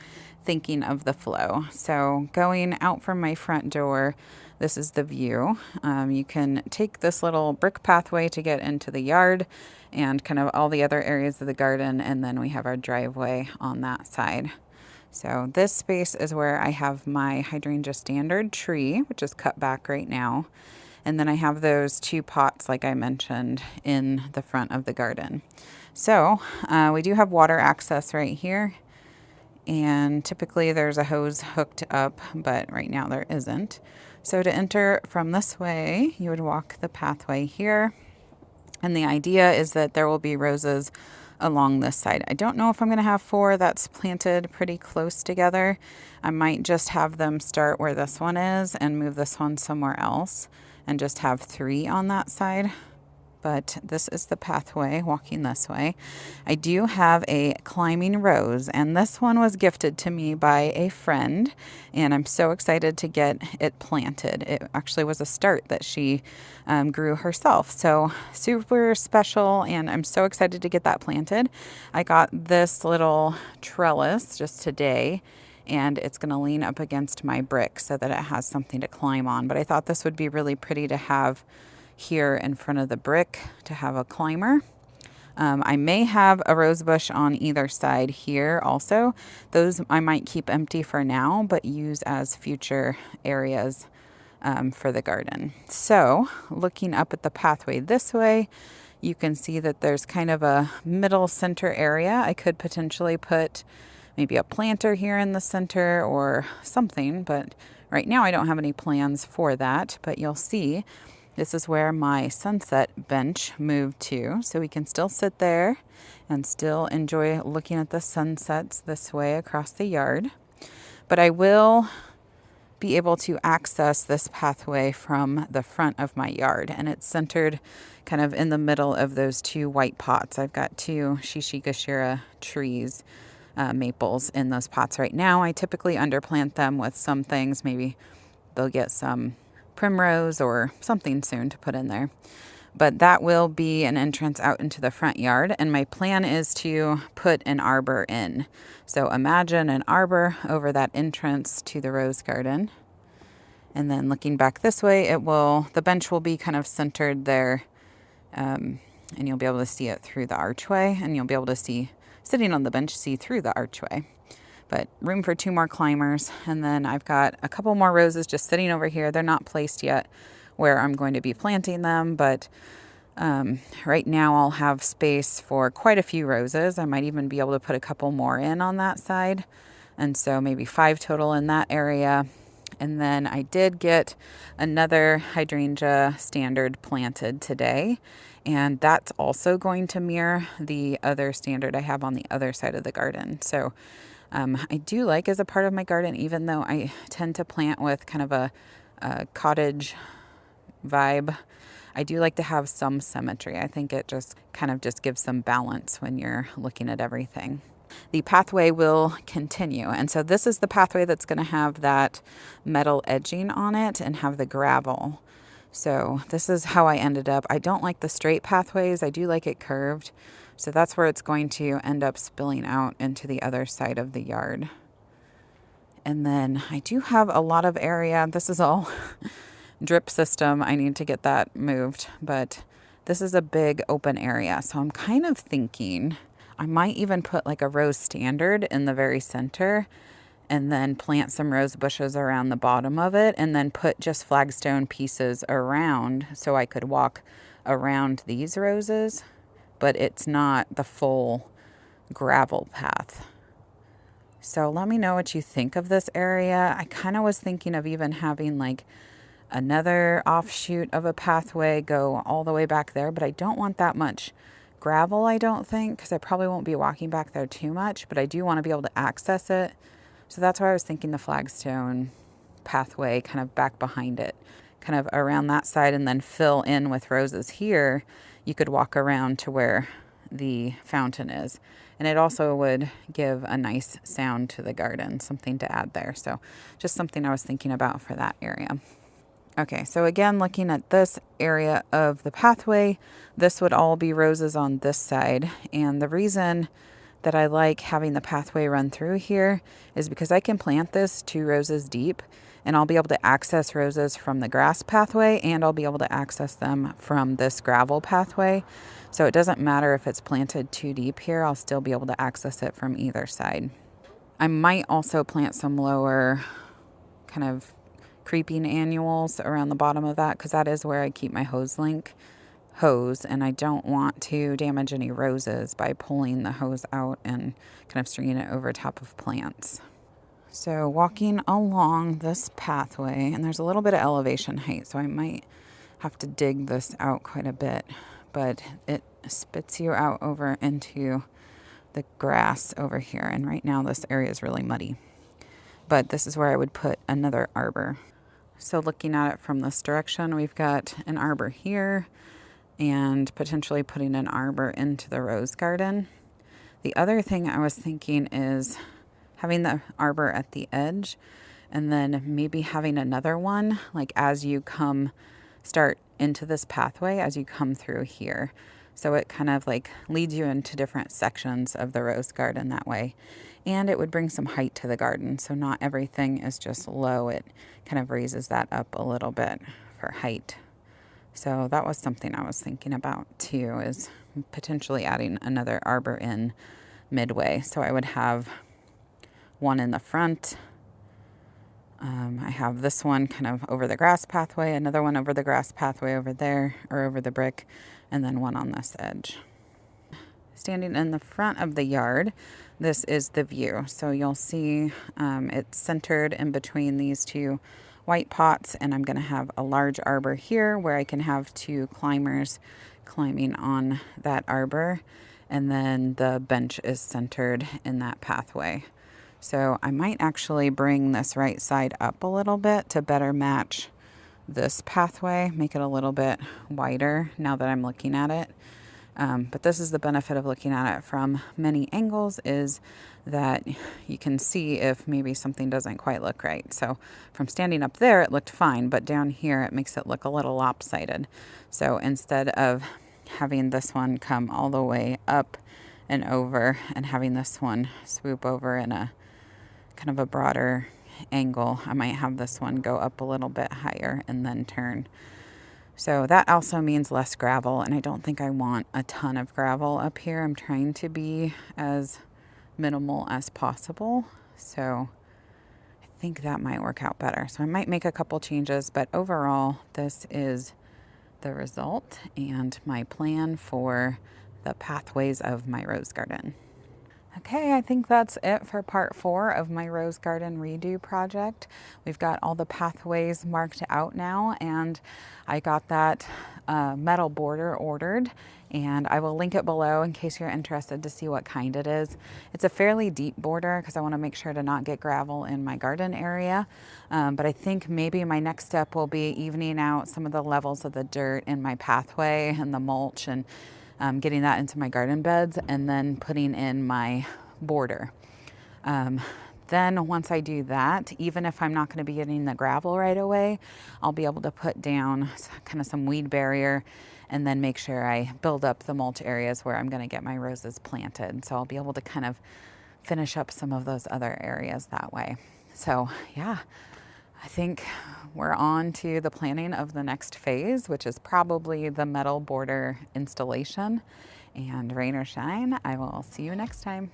thinking of the flow. So going out from my front door, this is the view. You can take this little brick pathway to get into the yard and kind of all the other areas of the garden, and then we have our driveway on that side. So this space is where I have my hydrangea standard tree, which is cut back right now. And then I have those 2 pots, like I mentioned, in the front of the garden. So we do have water access right here. And typically there's a hose hooked up, but right now there isn't. So to enter from this way, you would walk the pathway here. And the idea is that there will be roses along this side. I don't know if I'm going to have 4 that's planted pretty close together. I might just have them start where this one is and move this one somewhere else and just have 3 on that side. But this is the pathway walking this way. I do have a climbing rose, and this one was gifted to me by a friend, and I'm so excited to get it planted. It actually was a start that she grew herself, so super special, and I'm so excited to get that planted. I got this little trellis just today, and it's going to lean up against my brick so that it has something to climb on. But I thought this would be really pretty to have here in front of the brick to have a climber. I may have a rose bush on either side here also. Those I might keep empty for now, but use as future areas for the garden. So looking up at the pathway this way, you can see that there's kind of a middle center area. I could potentially put maybe a planter here in the center or something, but right now I don't have any plans for that. But you'll see this is where my sunset bench moved to, so we can still sit there and still enjoy looking at the sunsets this way across the yard. But I will be able to access this pathway from the front of my yard, and it's centered kind of in the middle of those 2 white pots. I've got 2 Shishigashira trees, maples in those pots right now. I typically underplant them with some things. Maybe they'll get some primrose or something soon to put in there. But that will be an entrance out into the front yard, and my plan is to put an arbor in. So imagine an arbor over that entrance to the rose garden. And then looking back this way, the bench will be kind of centered there, and you'll be able to see it through the archway, and you'll be able to see, sitting on the bench, see through the archway. But room for 2 more climbers. And then I've got a couple more roses just sitting over here. They're not placed yet where I'm going to be planting them, but right now I'll have space for quite a few roses. I might even be able to put a couple more in on that side. And so maybe 5 total in that area. And then I did get another hydrangea standard planted today. And that's also going to mirror the other standard I have on the other side of the garden. So I do like as a part of my garden, even though I tend to plant with kind of a cottage vibe, I do like to have some symmetry. I think it just kind of just gives some balance when you're looking at everything. The pathway will continue. And so this is the pathway that's going to have that metal edging on it and have the gravel. So this is how I ended up. I don't like the straight pathways. I do like it curved. So that's where it's going to end up spilling out into the other side of the yard. And then I do have a lot of area. This is all drip system. I need to get that moved, but this is a big open area. So I'm kind of thinking I might even put like a rose standard in the very center and then plant some rose bushes around the bottom of it and then put just flagstone pieces around so I could walk around these roses, but it's not the full gravel path. So let me know what you think of this area. I kind of was thinking of even having like another offshoot of a pathway go all the way back there, but I don't want that much gravel, I don't think, because I probably won't be walking back there too much, but I do want to be able to access it. So that's why I was thinking the flagstone pathway kind of back behind it, kind of around that side, and then fill in with roses here. You could walk around to where the fountain is. And it also would give a nice sound to the garden, something to add there. So just something I was thinking about for that area. Okay, so again, looking at this area of the pathway, this would all be roses on this side. And the reason that I like having the pathway run through here is because I can plant this 2 roses deep, and I'll be able to access roses from the grass pathway, and I'll be able to access them from this gravel pathway. So it doesn't matter if it's planted too deep here, I'll still be able to access it from either side. I might also plant some lower kind of creeping annuals around the bottom of that, because that is where I keep my hose and I don't want to damage any roses by pulling the hose out and kind of stringing it over top of plants. So walking along this pathway, and there's a little bit of elevation height, so I might have to dig this out quite a bit, but it spits you out over into the grass over here. And right now this area is really muddy, but this is where I would put another arbor. So looking at it from this direction, we've got an arbor here and potentially putting an arbor into the rose garden. The other thing I was thinking is having the arbor at the edge, and then maybe having another one like as you start into this pathway as you come through here. So it kind of like leads you into different sections of the rose garden that way. And it would bring some height to the garden. So not everything is just low. It kind of raises that up a little bit for height. So that was something I was thinking about too, is potentially adding another arbor in midway. So I would have one in the front. I have this one kind of over the grass pathway, another one over the grass pathway over there, or over the brick, and then one on this edge. Standing in the front of the yard, this is the view. So you'll see it's centered in between these 2 white pots, and I'm going to have a large arbor here where I can have 2 climbers climbing on that arbor, and then the bench is centered in that pathway. So I might actually bring this right side up a little bit to better match this pathway, make it a little bit wider now that I'm looking at it. But this is the benefit of looking at it from many angles, is that you can see if maybe something doesn't quite look right. So from standing up there, it looked fine, but down here, it makes it look a little lopsided. So instead of having this one come all the way up and over and having this one swoop over in a kind of a broader angle, I might have this one go up a little bit higher and then turn. So that also means less gravel, and I don't think I want a ton of gravel up here. I'm trying to be as minimal as possible. So I think that might work out better. So I might make a couple changes, but overall, this is the result and my plan for the pathways of my rose garden. Okay, I think that's it for part 4 of my rose garden redo project. We've got all the pathways marked out now, and I got that metal border ordered, and I will link it below in case you're interested to see what kind it is. It's a fairly deep border because I want to make sure to not get gravel in my garden area, but I think maybe my next step will be evening out some of the levels of the dirt in my pathway and the mulch, and getting that into my garden beds, and then putting in my border. Then once I do that, even if I'm not going to be getting the gravel right away, I'll be able to put down kind of some weed barrier, and then make sure I build up the mulch areas where I'm going to get my roses planted. So I'll be able to kind of finish up some of those other areas that way. So yeah, I think we're on to the planning of the next phase, which is probably the metal border installation. And rain or shine, I will see you next time.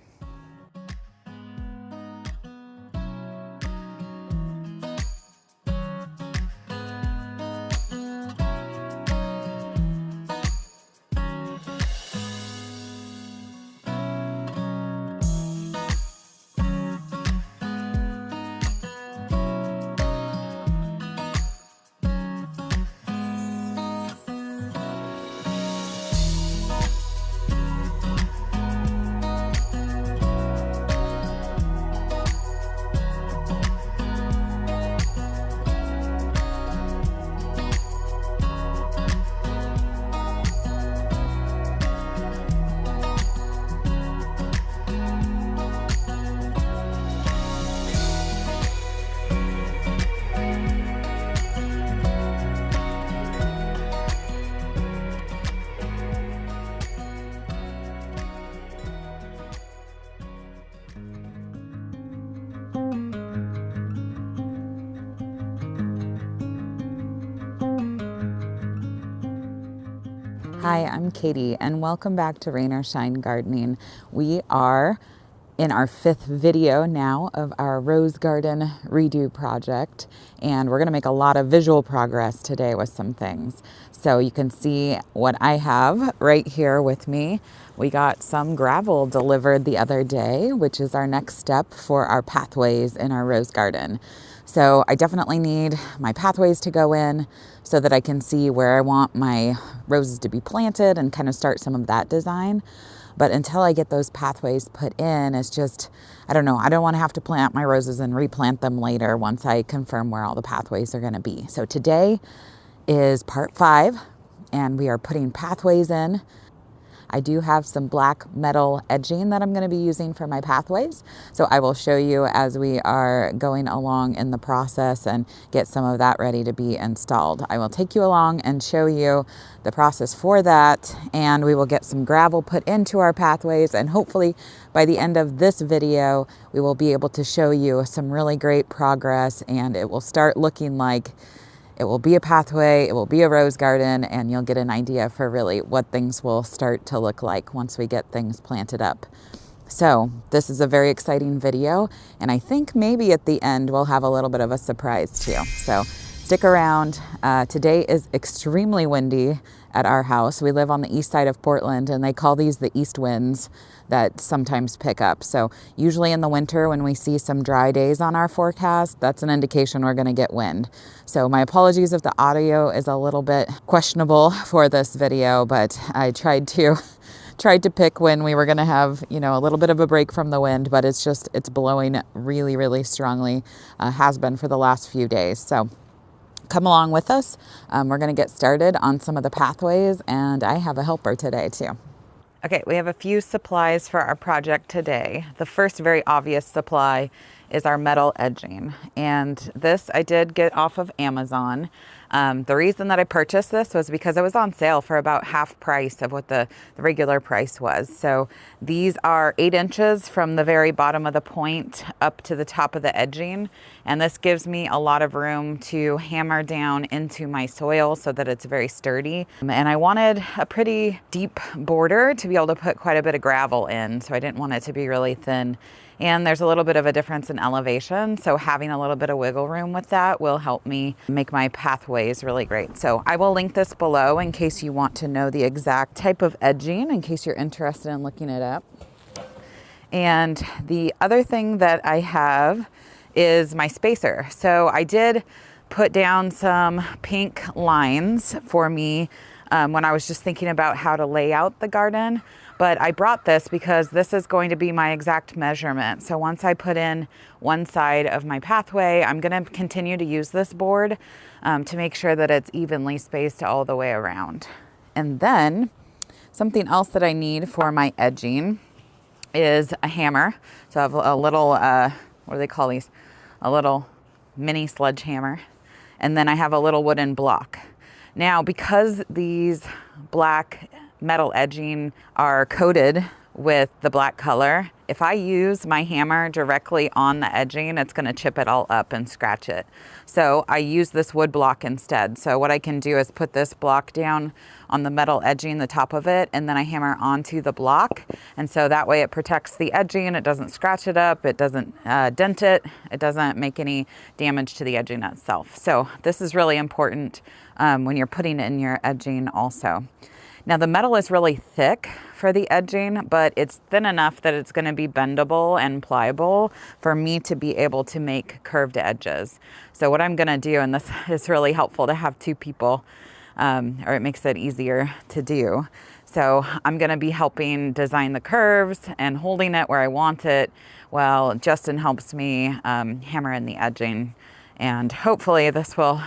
Hi, I'm Katie, and welcome back to Rain or Shine Gardening. We are in our 5th video now of our rose garden redo project, and we're going to make a lot of visual progress today with some things. So you can see what I have right here with me. We got some gravel delivered the other day, which is our next step for our pathways in our rose garden. So I definitely need my pathways to go in so that I can see where I want my roses to be planted and kind of start some of that design. But until I get those pathways put in, it's just, I don't know, I don't want to have to plant my roses and replant them later once I confirm where all the pathways are going to be. So today is part 5, and we are putting pathways in. I do have some black metal edging that I'm going to be using for my pathways. So I will show you as we are going along in the process and get some of that ready to be installed. I will take you along and show you the process for that, and we will get some gravel put into our pathways, and hopefully by the end of this video we will be able to show you some really great progress, and it will start looking like it will be a pathway, it will be a rose garden, and you'll get an idea for really what things will start to look like once we get things planted up. So this is a very exciting video, and I think maybe at the end we'll have a little bit of a surprise too. So stick around. Today is extremely windy at our house. We live on the east side of Portland, and they call these the east winds that sometimes pick up. So usually in the winter when we see some dry days on our forecast, that's an indication we're going to get wind. So my apologies if the audio is a little bit questionable for this video, but I tried to pick when we were going to have, you know, a little bit of a break from the wind, but it's blowing really, really strongly, has been for the last few days. So come along with us. We're going to get started on some of the pathways, and I have a helper today too. Okay, we have a few supplies for our project today. The first very obvious supply is our metal edging, and this I did get off of Amazon. The reason that I purchased this was because it was on sale for about half price of what the regular price was. So these are 8 inches from the very bottom of the point up to the top of the edging, and this gives me a lot of room to hammer down into my soil so that it's very sturdy. And I wanted a pretty deep border to be able to put quite a bit of gravel in, so I didn't want it to be really thin. And there's a little bit of a difference in elevation, so having a little bit of wiggle room with that will help me make my pathways really great. So I will link this below in case you want to know the exact type of edging, in case you're interested in looking it up. And the other thing that I have is my spacer. So I did put down some pink lines for me when I was just thinking about how to lay out the garden. But I brought this because this is going to be my exact measurement. So once I put in one side of my pathway, I'm going to continue to use this board to make sure that it's evenly spaced all the way around. And then something else that I need for my edging is a hammer. So I have a little, what do they call these? A little mini sledgehammer. And then I have a little wooden block. Now, because these black metal edging are coated with the black color, if I use my hammer directly on the edging, it's going to chip it all up and scratch it. So I use this wood block instead. So what I can do is put this block down on the metal edging, the top of it, and then I hammer onto the block. And so that way it protects the edging, it doesn't scratch it up, it doesn't dent it, it doesn't make any damage to the edging itself. So this is really important when you're putting in your edging also. Now the metal is really thick for the edging, but it's thin enough that it's going to be bendable and pliable for me to be able to make curved edges. So what I'm going to do, and this is really helpful to have 2 people, or it makes it easier to do. So I'm going to be helping design the curves and holding it where I want it, while Justin helps me hammer in the edging. And hopefully this will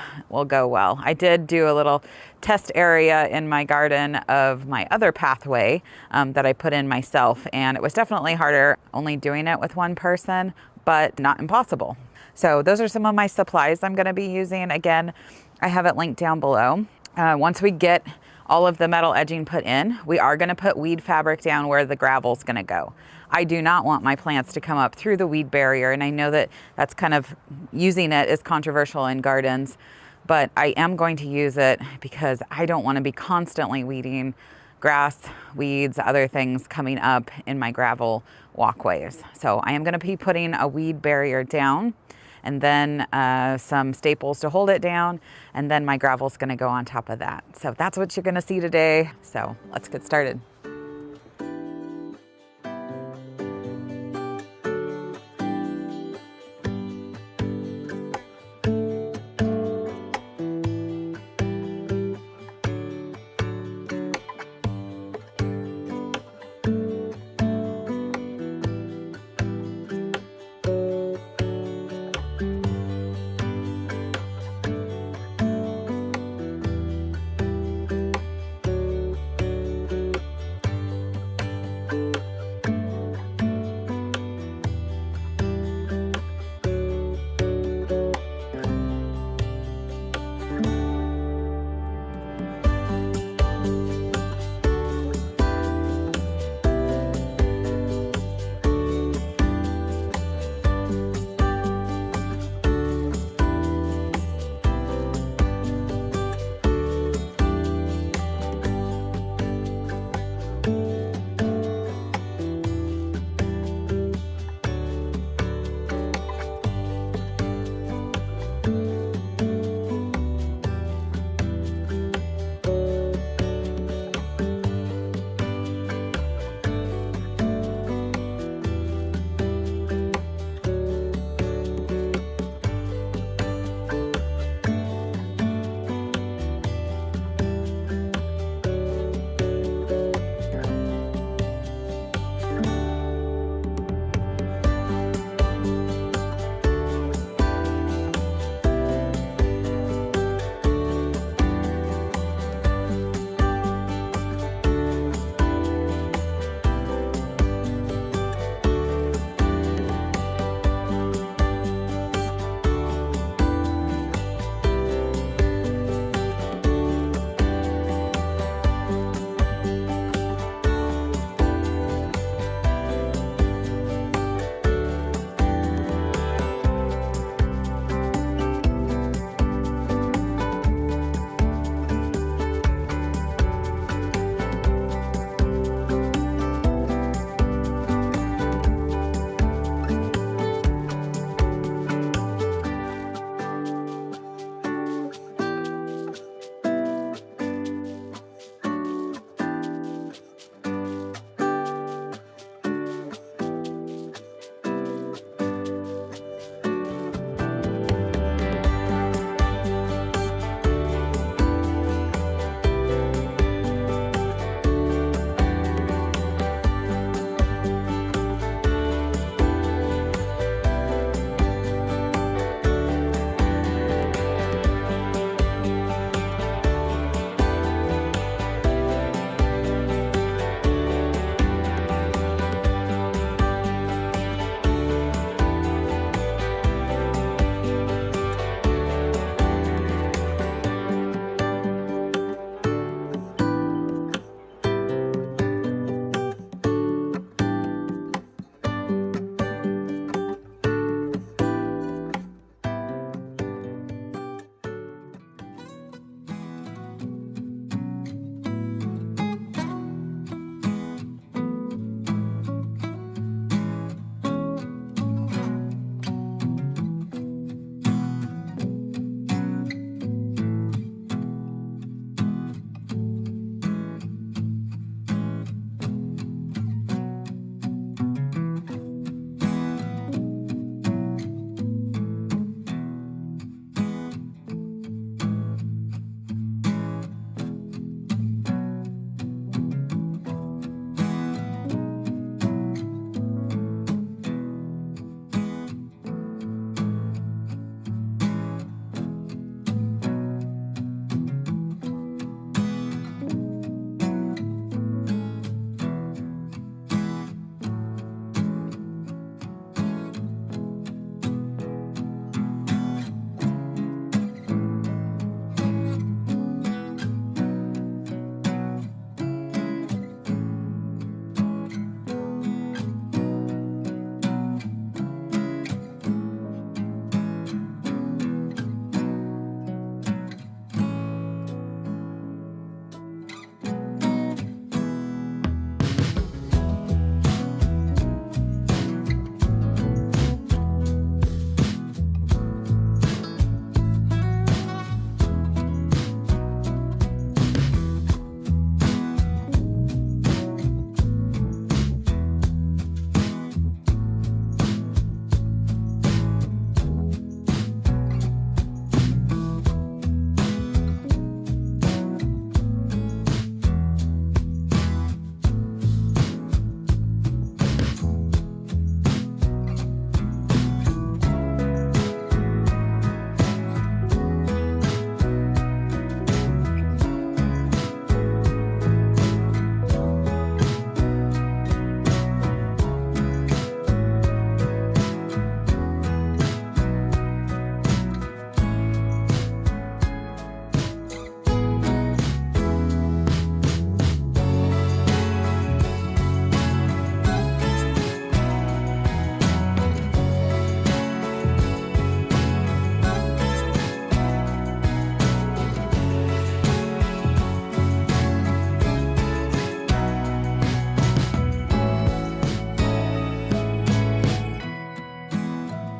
go well. I did do a little test area in my garden of my other pathway that I put in myself, and it was definitely harder only doing it with one person, but not impossible. So those are some of my supplies I'm going to be using. Again, I have it linked down below. Once we get all of the metal edging put in, we are going to put weed fabric down where the gravel's going to go. I do not want my plants to come up through the weed barrier, and I know that that's kind of, using it is controversial in gardens, but I am going to use it because I don't want to be constantly weeding grass, weeds, other things coming up in my gravel walkways. So I am going to be putting a weed barrier down, and then some staples to hold it down, and then my gravel's going to go on top of that. So that's what you're going to see today. So let's get started.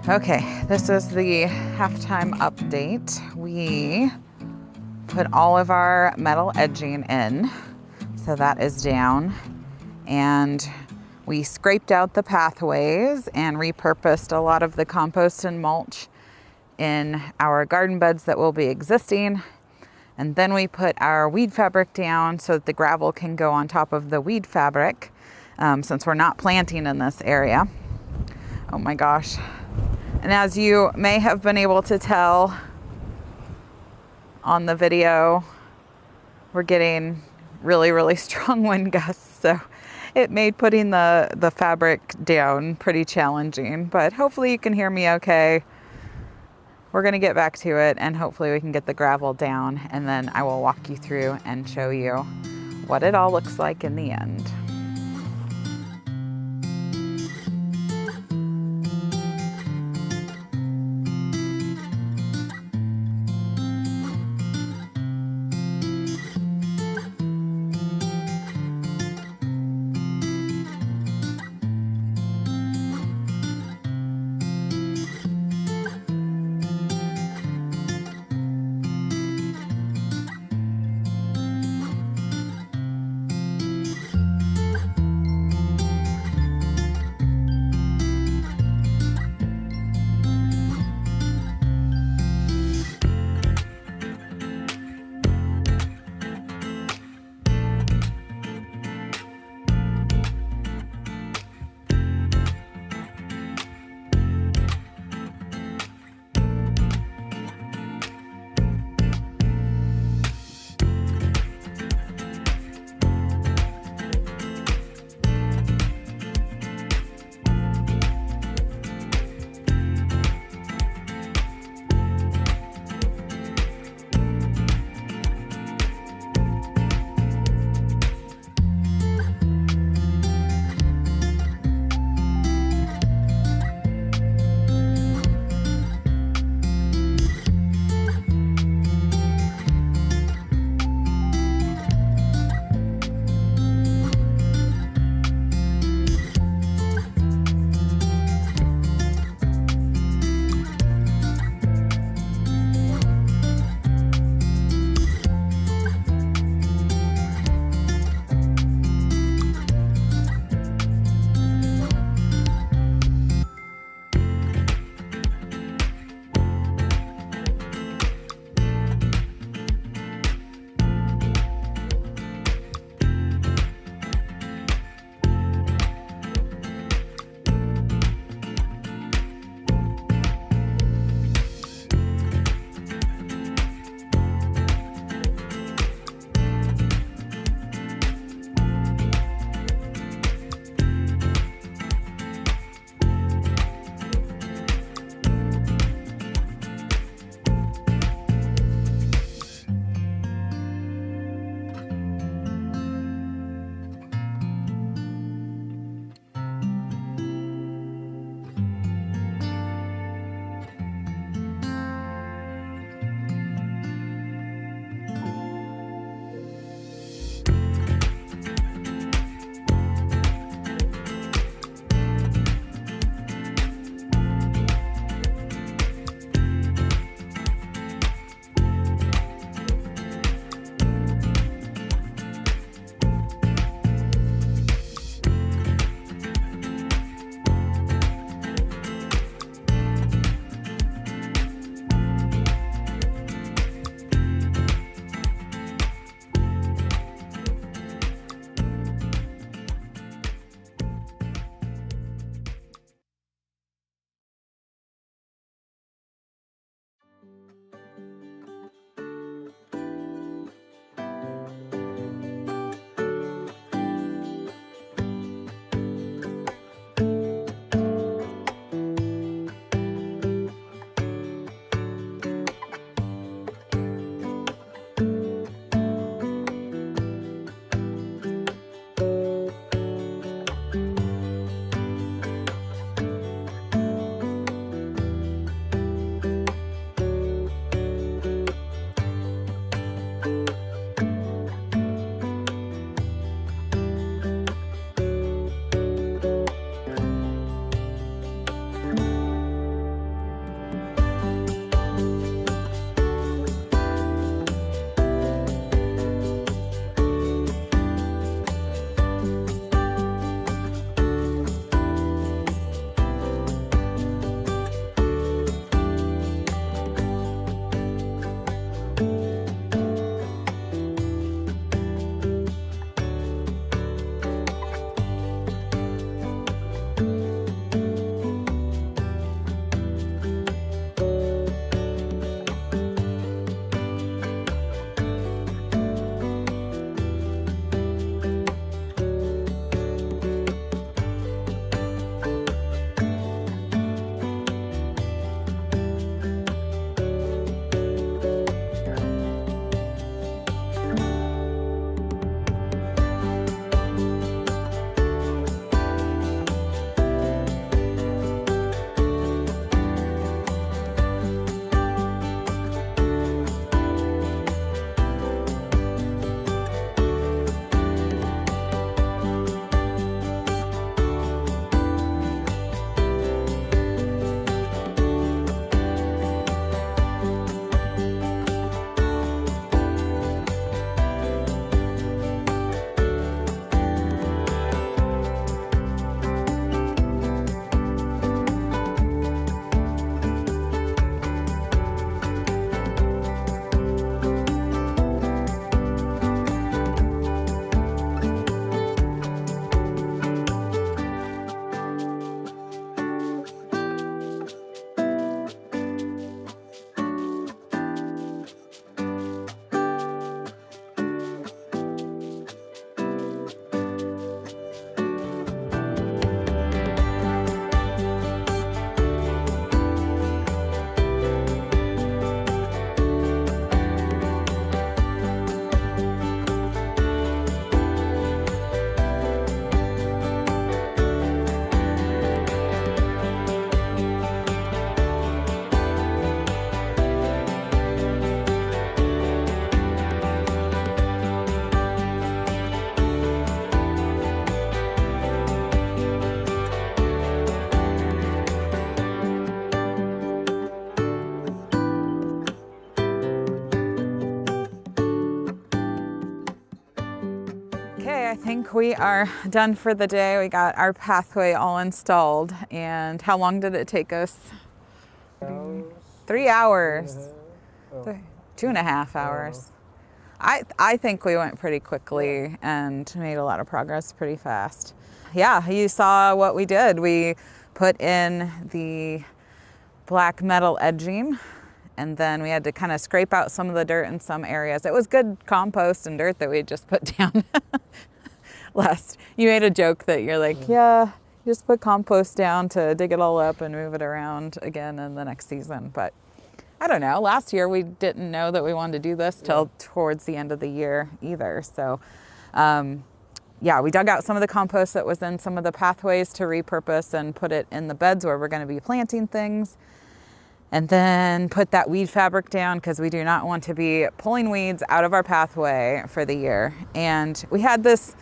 Okay, this is the halftime update. We put all of our metal edging in, so that is down. And we scraped out the pathways and repurposed a lot of the compost and mulch in our garden beds that will be existing. And then we put our weed fabric down so that the gravel can go on top of the weed fabric, since we're not planting in this area. Oh my gosh. And as you may have been able to tell on the video, we're getting really, really strong wind gusts. So it made putting the fabric down pretty challenging, but hopefully you can hear me okay. We're gonna get back to it and hopefully we can get the gravel down, and then I will walk you through and show you what it all looks like in the end. think we are done for the day. We got our pathway all installed. And how long did it take us? 3 hours. 2.5 hours. I think we went pretty quickly and made a lot of progress pretty fast. Yeah, you saw what we did. We put in the black metal edging, and then we had to kind of scrape out some of the dirt in some areas. It was good compost and dirt that we had just put down last. You made a joke that you're like, yeah, you just put compost down to dig it all up and move it around again in the next season. But I don't know. Last year we didn't know that we wanted to do this till towards the end of the year either. So yeah, we dug out some of the compost that was in some of the pathways to repurpose and put it in the beds where we're going to be planting things. And then put that weed fabric down because we do not want to be pulling weeds out of our pathway for the year. And we had this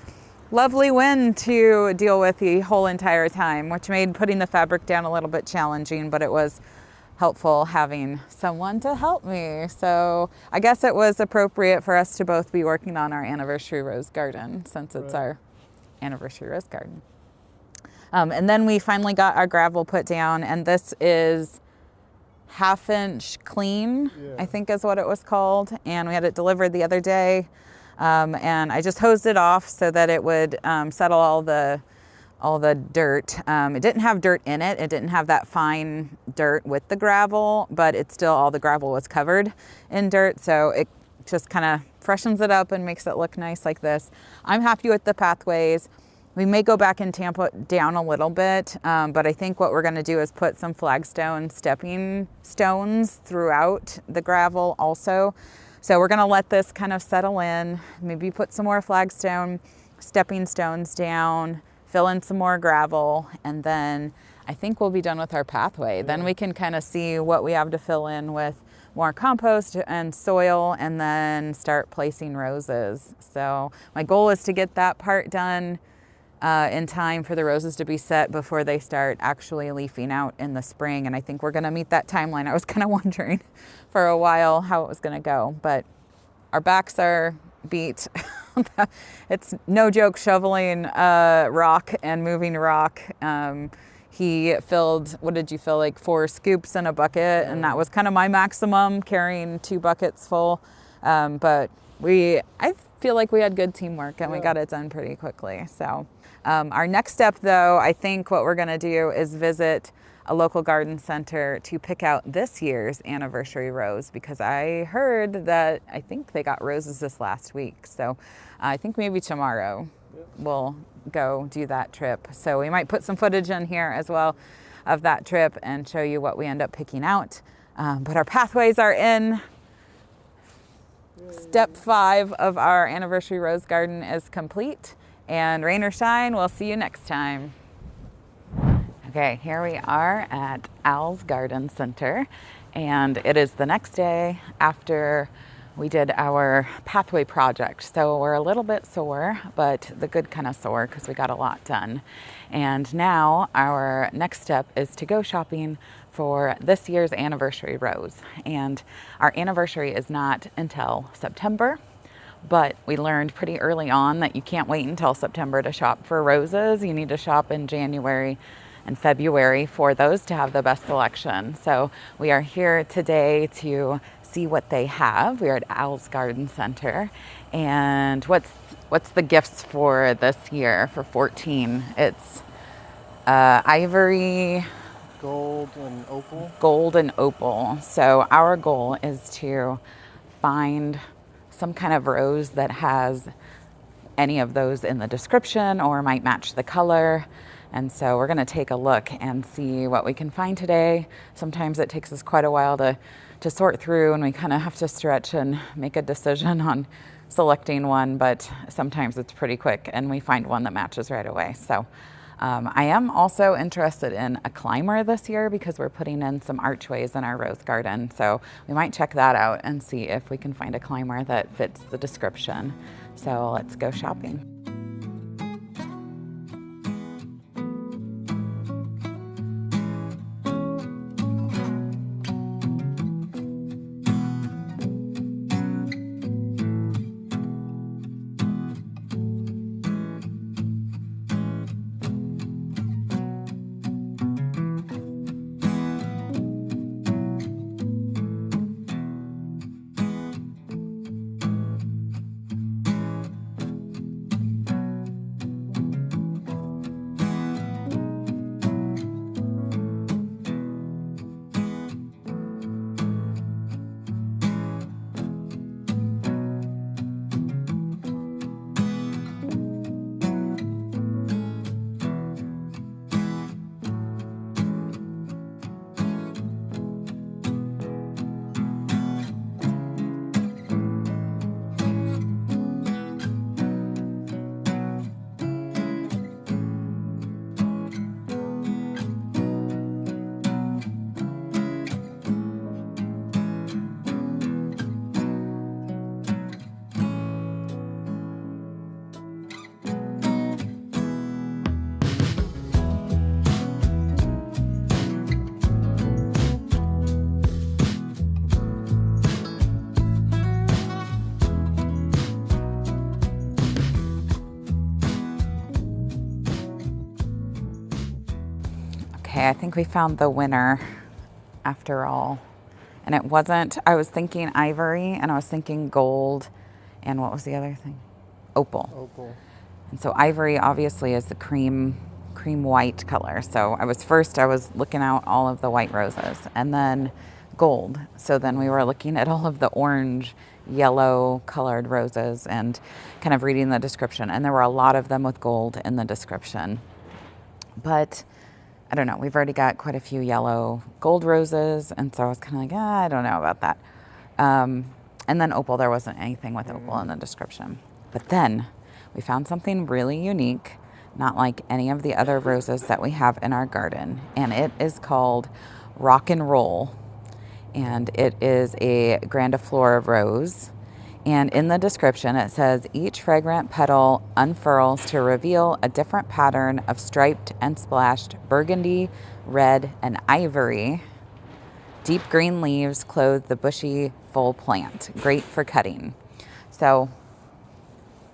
lovely wind to deal with the whole entire time, which made putting the fabric down a little bit challenging, but it was helpful having someone to help me. So I guess it was appropriate for us to both be working on our anniversary rose garden since it's our anniversary rose garden. And then we finally got our gravel put down, and this is 1/2 inch clean, I think is what it was called. And we had it delivered the other day. And I just hosed it off so that it would settle all the dirt. It didn't have dirt in it. It didn't have that fine dirt with the gravel, but it's still, all the gravel was covered in dirt. So it just kind of freshens it up and makes it look nice like this. I'm happy with the pathways. We may go back and tamp it down a little bit, but I think what we're going to do is put some flagstone stepping stones throughout the gravel also. So we're going to let this kind of settle in, maybe put some more flagstone stepping stones down, fill in some more gravel, and then I think we'll be done with our pathway. Then we can kind of see what we have to fill in with more compost and soil, and then start placing roses. So my goal is to get that part done in time for the roses to be set before they start actually leafing out in the spring. And I think we're going to meet that timeline. I was kind of wondering for a while how it was going to go, but our backs are beat. It's no joke shoveling rock and moving rock. He filled, what did you fill, like 4 scoops in a bucket, and that was kind of my maximum, carrying 2 buckets full. But I feel like we had good teamwork and we got it done pretty quickly. So our next step though, I think what we're gonna do is visit a local garden center to pick out this year's anniversary rose, because I heard that I think they got roses this last week. So I think maybe tomorrow we'll go do that trip. So we might put some footage in here as well of that trip and show you what we end up picking out. But our pathways are in. Step 5 of our anniversary rose garden is complete, and rain or shine, we'll see you next time. Okay, here we are at Al's Garden Center, and it is the next day after we did our pathway project. So we're a little bit sore, but the good kind of sore because we got a lot done. And now our next step is to go shopping for this year's anniversary rose. And our anniversary is not until September, but we learned pretty early on that you can't wait until September to shop for roses. You need to shop in January and February for those to have the best selection. So we are here today to see what they have. We're at Al's Garden Center. And what's the gifts for this year for 14? It's ivory, gold and opal. Gold and opal. So our goal is to find some kind of rose that has any of those in the description or might match the color. And so we're gonna take a look and see what we can find today. Sometimes it takes us quite a while to sort through, and we kind of have to stretch and make a decision on selecting one, but sometimes it's pretty quick and we find one that matches right away. So I am also interested in a climber this year because we're putting in some archways in our rose garden. So we might check that out and see if we can find a climber that fits the description. So let's go shopping. Okay, I think we found the winner after all. And it wasn't, I was thinking ivory and I was thinking gold. And what was the other thing? Opal. Opal. And so ivory obviously is the cream white color. So I was looking out all of the white roses, and then gold. So then we were looking at all of the orange, yellow colored roses and kind of reading the description. And there were a lot of them with gold in the description. But I don't know, we've already got quite a few yellow gold roses. And so I was kind of like, I don't know about that. And then opal, there wasn't anything with opal in the description. But then we found something really unique, not like any of the other roses that we have in our garden. And it is called Rock and Roll. And it is a grandiflora rose. And in the description, it says each fragrant petal unfurls to reveal a different pattern of striped and splashed burgundy, red, and ivory. Deep green leaves clothe the bushy, full plant. Great for cutting. So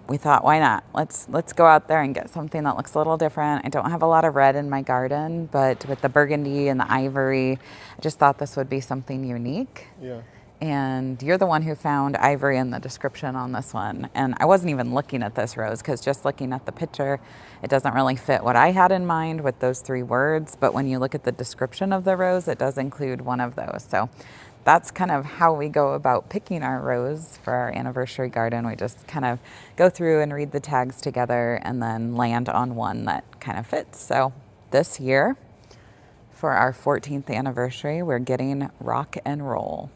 we thought, why not? Let's go out there and get something that looks a little different. I don't have a lot of red in my garden, but with the burgundy and the ivory, I just thought this would be something unique. Yeah. And you're the one who found ivory in the description on this one. And I wasn't even looking at this rose because just looking at the picture, it doesn't really fit what I had in mind with those 3 words. But when you look at the description of the rose, it does include one of those. So that's kind of how we go about picking our rose for our anniversary garden. We just kind of go through and read the tags together and then land on one that kind of fits. So this year, for our 14th anniversary, we're getting Rock and Roll.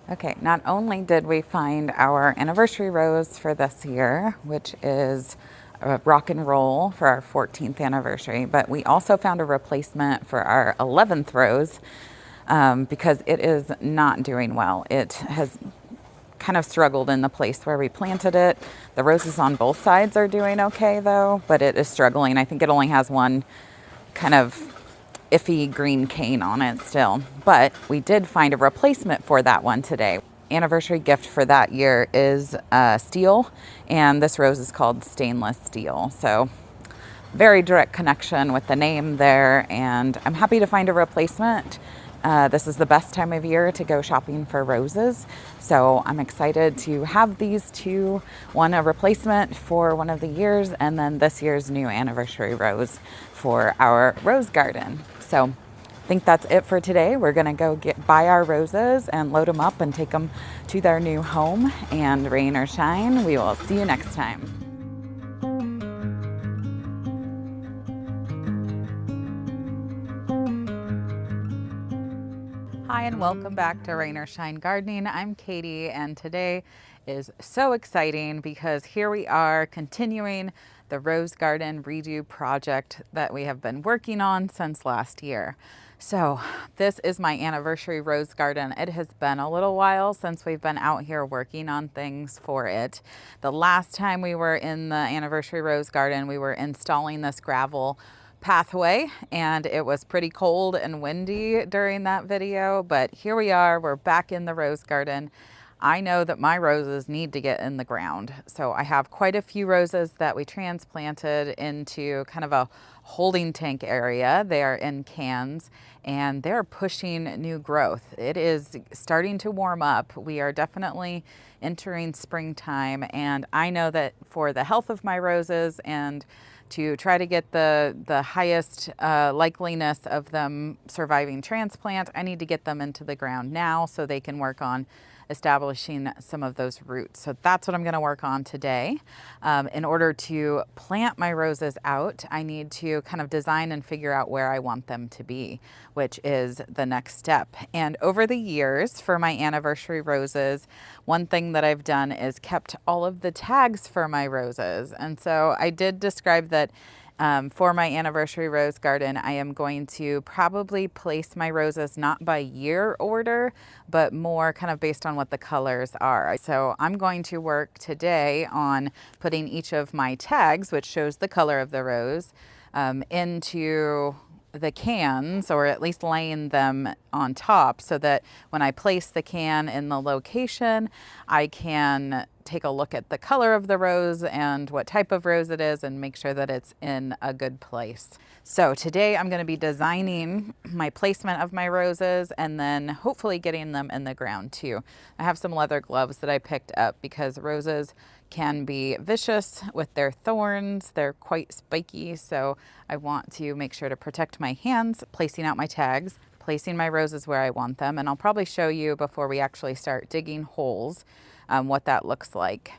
Okay, not only did we find our anniversary rose for this year, which is Rock and Roll for our 14th anniversary, but we also found a replacement for our 11th rose because it is not doing well. It has kind of struggled in the place where we planted it. The roses on both sides are doing okay though, but it is struggling. I think it only has one kind of iffy green cane on it still, but we did find a replacement for that one today. Anniversary gift for that year is steel, and this rose is called Stainless Steel. So very direct connection with the name there, and I'm happy to find a replacement. This is the best time of year to go shopping for roses, so I'm excited to have these two, one a replacement for one of the years, and then this year's new anniversary rose for our rose garden. So I think that's it for today. We're gonna go buy our roses and load them up and take them to their new home, and rain or shine, we will see you next time. Hi, and welcome back to Rain or Shine Gardening. I'm Katie, and today is so exciting because here we are continuing the Rose Garden Redo project that we have been working on since last year. So this is my anniversary rose garden. It has been a little while since we've been out here working on things for it. The last time we were in the anniversary rose garden, we were installing this gravel pathway, and it was pretty cold and windy during that video, but here we are, we're back in the rose garden. I know that my roses need to get in the ground, so I have quite a few roses that we transplanted into kind of a holding tank area. They are in cans and they're pushing new growth. It is starting to warm up. We are definitely entering springtime, and I know that for the health of my roses and to try to get the highest likeliness of them surviving transplant, I need to get them into the ground now so they can work on establishing some of those roots. So that's what I'm going to work on today. In order to plant my roses out, I need to kind of design and figure out where I want them to be, which is the next step. And over the years for my anniversary roses, one thing that I've done is kept all of the tags for my roses. And so I did describe that for my anniversary rose garden, I am going to probably place my roses not by year order, but more kind of based on what the colors are. So I'm going to work today on putting each of my tags, which shows the color of the rose, into the cans, or at least laying them on top so that when I place the can in the location, I can take a look at the color of the rose and what type of rose it is and make sure that it's in a good place. So today I'm going to be designing my placement of my roses and then hopefully getting them in the ground too. I have some leather gloves that I picked up because roses can be vicious with their thorns. They're quite spiky, so I want to make sure to protect my hands, placing out my tags, placing my roses where I want them, and I'll probably show you before we actually start digging holes what that looks like.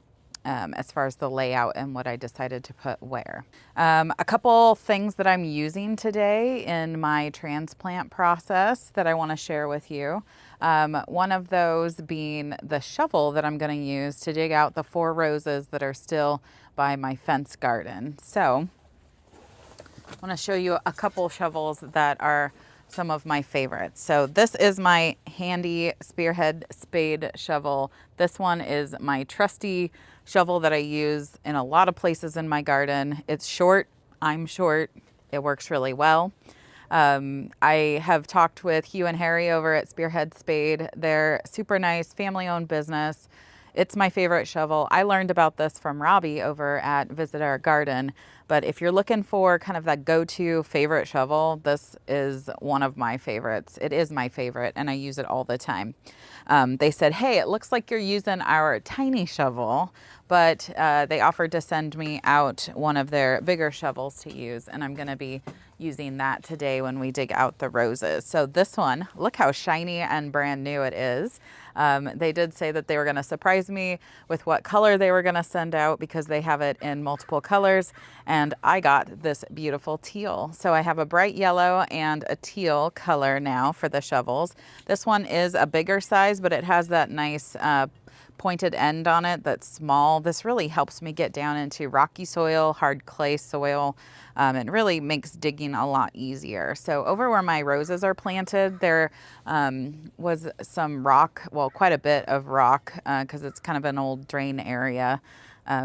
As far as the layout and what I decided to put where. A couple things that I'm using today in my transplant process that I want to share with you. One of those being the shovel that I'm going to use to dig out the 4 roses that are still by my fence garden. So I want to show you a couple shovels that are some of my favorites. So this is my handy spearhead spade shovel. This one is my trusty shovel that I use in a lot of places in my garden. It's short, I'm short, it works really well. I have talked with Hugh and Harry over at Spearhead Spade. They're super nice, family-owned business. It's my favorite shovel. I learned about this from Robbie over at Visit Our Garden. But if you're looking for kind of that go-to favorite shovel, this is one of my favorites. It is my favorite, and I use it all the time. They said, hey, it looks like you're using our tiny shovel, but they offered to send me out one of their bigger shovels to use, and I'm going to be using that today when we dig out the roses. So this one, look how shiny and brand new it is. They did say that they were going to surprise me with what color they were going to send out because they have it in multiple colors, and I got this beautiful teal. So I have a bright yellow and a teal color now for the shovels. This one is a bigger size, but it has that nice pointed end on it that's small. This really helps me get down into rocky soil, hard clay soil, and really makes digging a lot easier. So over where my roses are planted, there was some rock, well, quite a bit of rock because it's kind of an old drain area.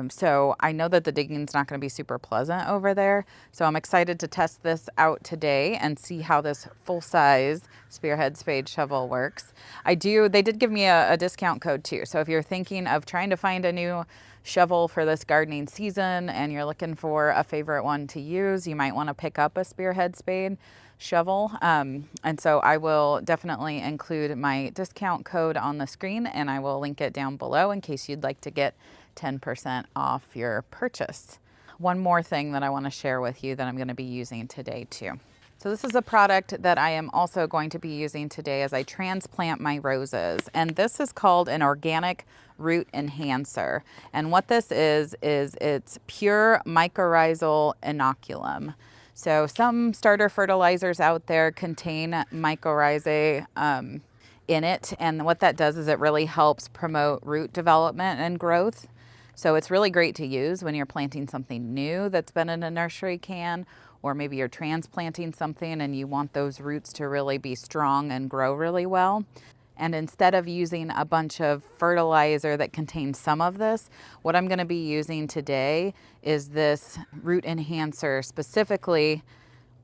So I know that the digging's not going to be super pleasant over there. So I'm excited to test this out today and see how this full-size Spearhead Spade shovel works. They did give me a discount code too. So if you're thinking of trying to find a new shovel for this gardening season and you're looking for a favorite one to use, you might want to pick up a Spearhead Spade shovel. And so I will definitely include my discount code on the screen, and I will link it down below in case you'd like to get 10% off your purchase. One more thing that I want to share with you that I'm going to be using today too. So this is a product that I am also going to be using today as I transplant my roses. And this is called an organic root enhancer. And what this is it's pure mycorrhizal inoculum. So some starter fertilizers out there contain mycorrhizae in it. And what that does is it really helps promote root development and growth. So it's really great to use when you're planting something new that's been in a nursery can, or maybe you're transplanting something and you want those roots to really be strong and grow really well. And instead of using a bunch of fertilizer that contains some of this, what I'm going to be using today is this root enhancer specifically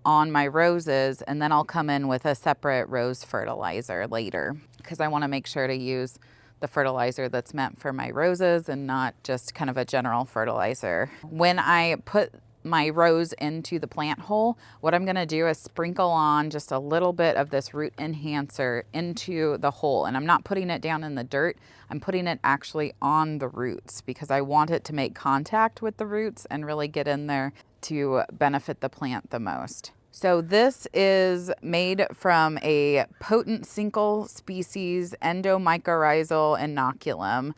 on my roses, and then I'll come in with a separate rose fertilizer later because I want to make sure to use the fertilizer that's meant for my roses and not just kind of a general fertilizer. When I put my rose into the plant hole, what I'm going to do is sprinkle on just a little bit of this root enhancer into the hole. And I'm not putting it down in the dirt. I'm putting it actually on the roots because I want it to make contact with the roots and really get in there to benefit the plant the most. So this is made from a potent single species endomycorrhizal inoculum,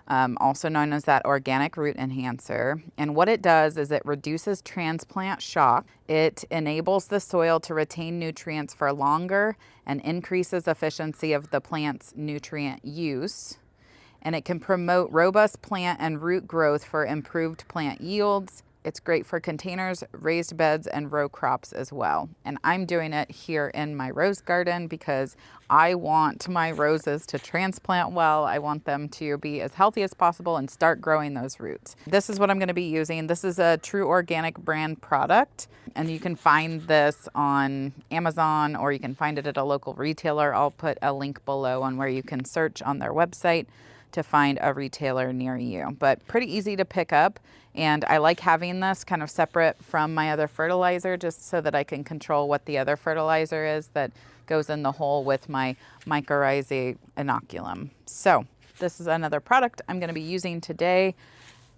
also known as that organic root enhancer. And what it does is it reduces transplant shock. It enables the soil to retain nutrients for longer and increases efficiency of the plant's nutrient use. And it can promote robust plant and root growth for improved plant yields. It's great for containers, raised beds, and row crops as well. And I'm doing it here in my rose garden because I want my roses to transplant well. I want them to be as healthy as possible and start growing those roots. This is what I'm going to be using. This is a true organic brand product, and you can find this on Amazon or you can find it at a local retailer. I'll put a link below on where you can search on their website to find a retailer near you, but pretty easy to pick up. And I like having this kind of separate from my other fertilizer just so that I can control what the other fertilizer is that goes in the hole with my mycorrhizae inoculum. So this is another product I'm going to be using today,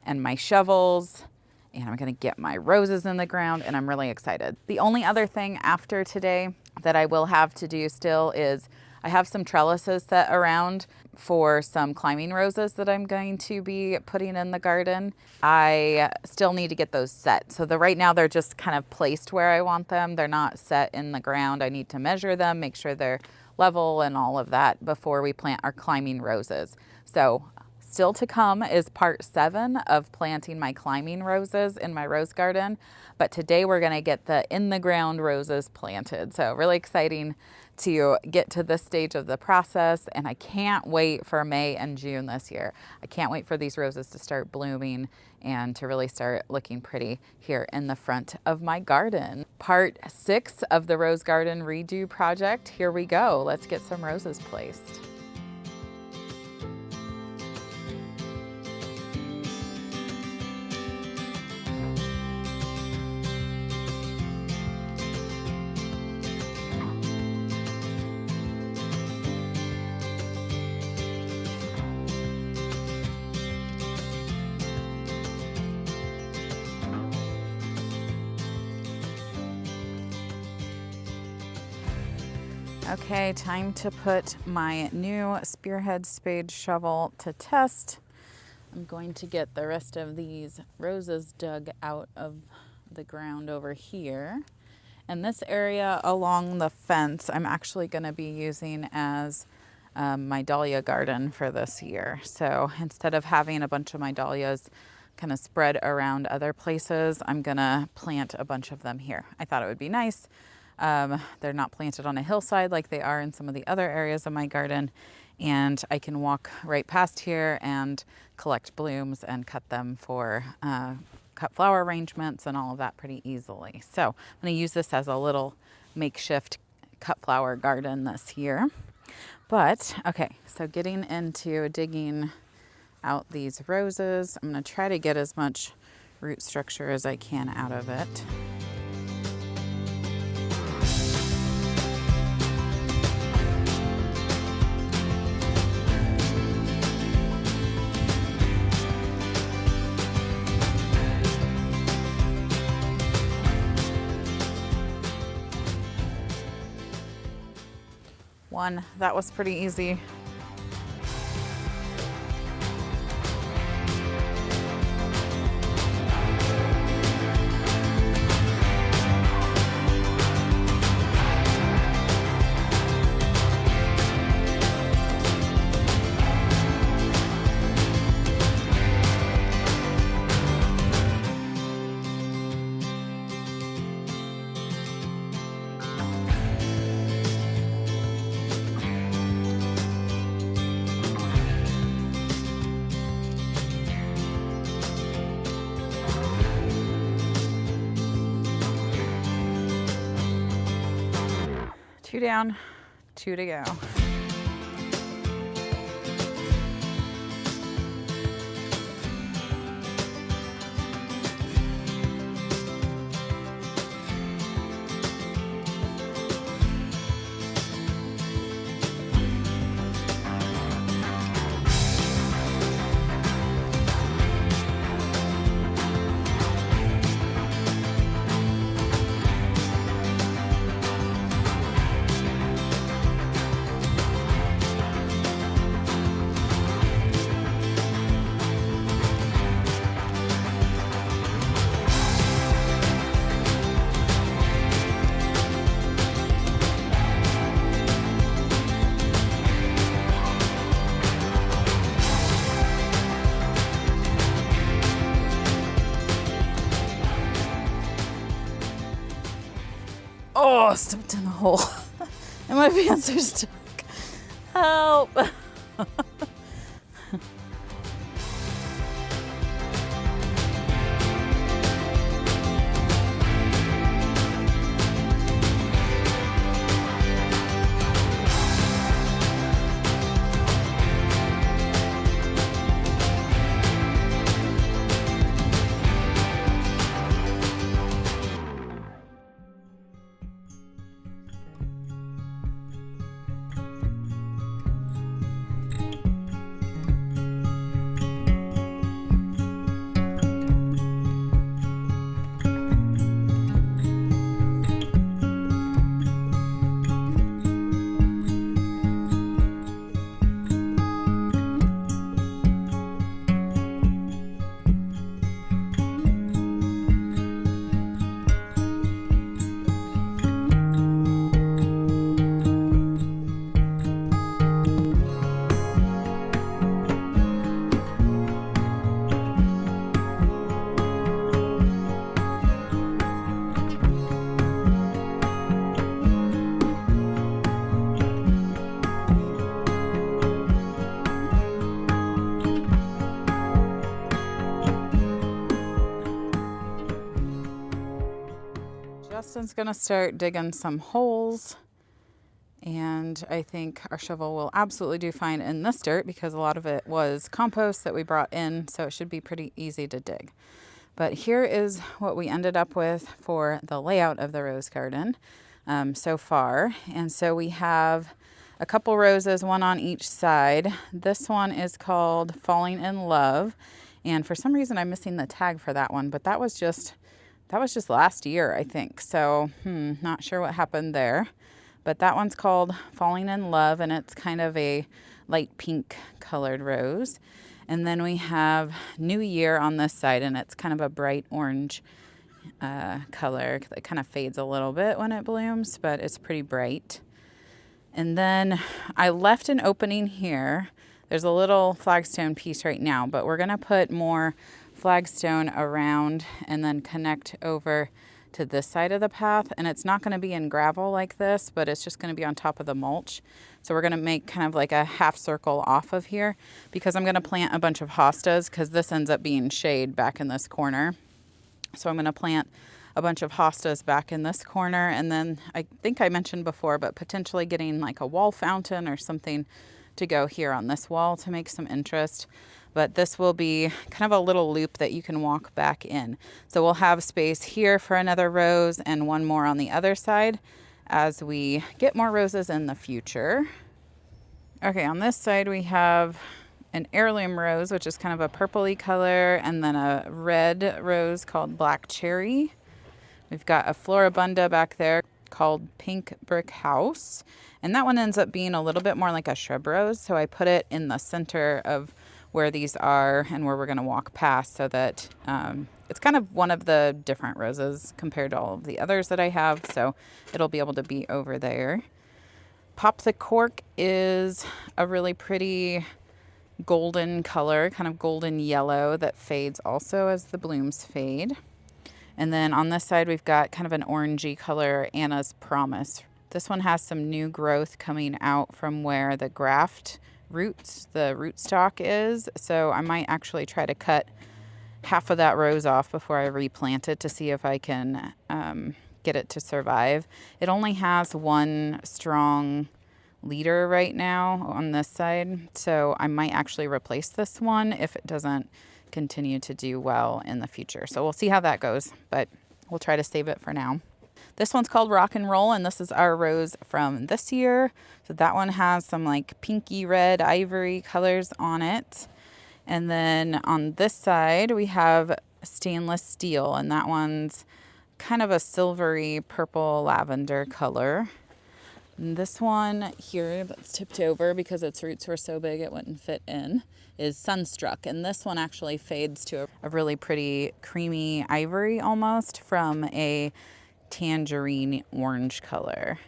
and my shovels, and I'm going to get my roses in the ground, and I'm really excited. The only other thing after today that I will have to do still is I have some trellises set around for some climbing roses that I'm going to be putting in the garden. I still need to get those set. So right now they're just kind of placed where I want them. They're not set in the ground. I need to measure them, make sure they're level and all of that before we plant our climbing roses. So still to come is part 7 of planting my climbing roses in my rose garden. But today we're going to get the in the ground roses planted. So really exciting to get to this stage of the process, and I can't wait for May and June this year. I can't wait for these roses to start blooming and to really start looking pretty here in the front of my garden. Part 6 of the Rose Garden Redo project. Here we go. Let's get some roses placed. Okay, time to put my new spearhead spade shovel to test. I'm going to get the rest of these roses dug out of the ground over here. And this area along the fence, I'm actually going to be using as my dahlia garden for this year. So instead of having a bunch of my dahlias kind of spread around other places, I'm going to plant a bunch of them here. I thought it would be nice. They're not planted on a hillside like they are in some of the other areas of my garden, and I can walk right past here and collect blooms and cut them for cut flower arrangements and all of that pretty easily. So I'm going to use this as a little makeshift cut flower garden this year. But okay, so getting into digging out these roses, I'm going to try to get as much root structure as I can out of it. One, that was pretty easy. Two down, 2 to go. Oh, stepped in the hole. And my pants are stuck. Help. Justin's gonna start digging some holes, and I think our shovel will absolutely do fine in this dirt because a lot of it was compost that we brought in, so it should be pretty easy to dig. But here is what we ended up with for the layout of the rose garden so far. And so we have a couple roses, one on each side. This one is called Falling in Love. And for some reason I'm missing the tag for that one, but that was just last year, I think. So not sure what happened there. But that one's called Falling in Love, and it's kind of a light pink colored rose. And then we have New Year on this side, and it's kind of a bright orange color. It kind of fades a little bit when it blooms, but it's pretty bright. And then I left an opening here. There's a little flagstone piece right now, but we're gonna put more flagstone around and then connect over to this side of the path. And it's not gonna be in gravel like this, but it's just gonna be on top of the mulch. So we're gonna make kind of like a half circle off of here because I'm gonna plant a bunch of hostas because this ends up being shade back in this corner. So I'm gonna plant a bunch of hostas back in this corner. And then I think I mentioned before, but potentially getting like a wall fountain or something to go here on this wall to make some interest. But this will be kind of a little loop that you can walk back in. So we'll have space here for another rose and one more on the other side as we get more roses in the future. Okay, on this side we have an heirloom rose, which is kind of a purpley color, and then a red rose called Black Cherry. We've got a floribunda back there called Pink Brick House, and that one ends up being a little bit more like a shrub rose, so I put it in the center of where these are and where we're going to walk past so that it's kind of one of the different roses compared to all of the others that I have, so it'll be able to be over there. Pop the Cork is a really pretty golden color, kind of golden yellow that fades also as the blooms fade. And then on this side, we've got kind of an orangey color, Anna's Promise. This one has some new growth coming out from where the graft roots, the rootstock is. So I might actually try to cut half of that rose off before I replant it to see if I can get it to survive. It only has one strong leader right now on this side. So I might actually replace this one if it doesn't continue to do well in the future. So we'll see how that goes, but we'll try to save it for now. This one's called Rock and Roll, and this is our rose from this year. So that one has some like pinky red ivory colors on it. And then on this side, we have Stainless Steel, and that one's kind of a silvery purple lavender color. And this one here that's tipped over because its roots were so big it wouldn't fit in is Sunstruck. And this one actually fades to a really pretty creamy ivory almost from a tangerine orange color.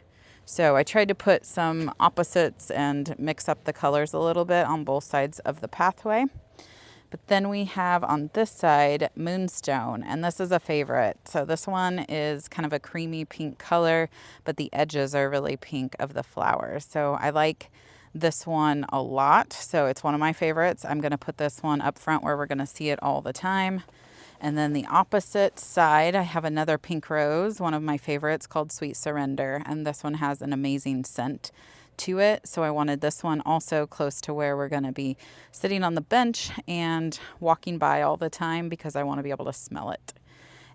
So I tried to put some opposites and mix up the colors a little bit on both sides of the pathway. But then we have on this side Moonstone, and this is a favorite. So this one is kind of a creamy pink color, but the edges are really pink of the flowers. So I like this one a lot. So it's one of my favorites. I'm going to put this one up front where we're going to see it all the time. And then the opposite side, I have another pink rose, one of my favorites called Sweet Surrender. And this one has an amazing scent to it. So I wanted this one also close to where we're going to be sitting on the bench and walking by all the time because I want to be able to smell it.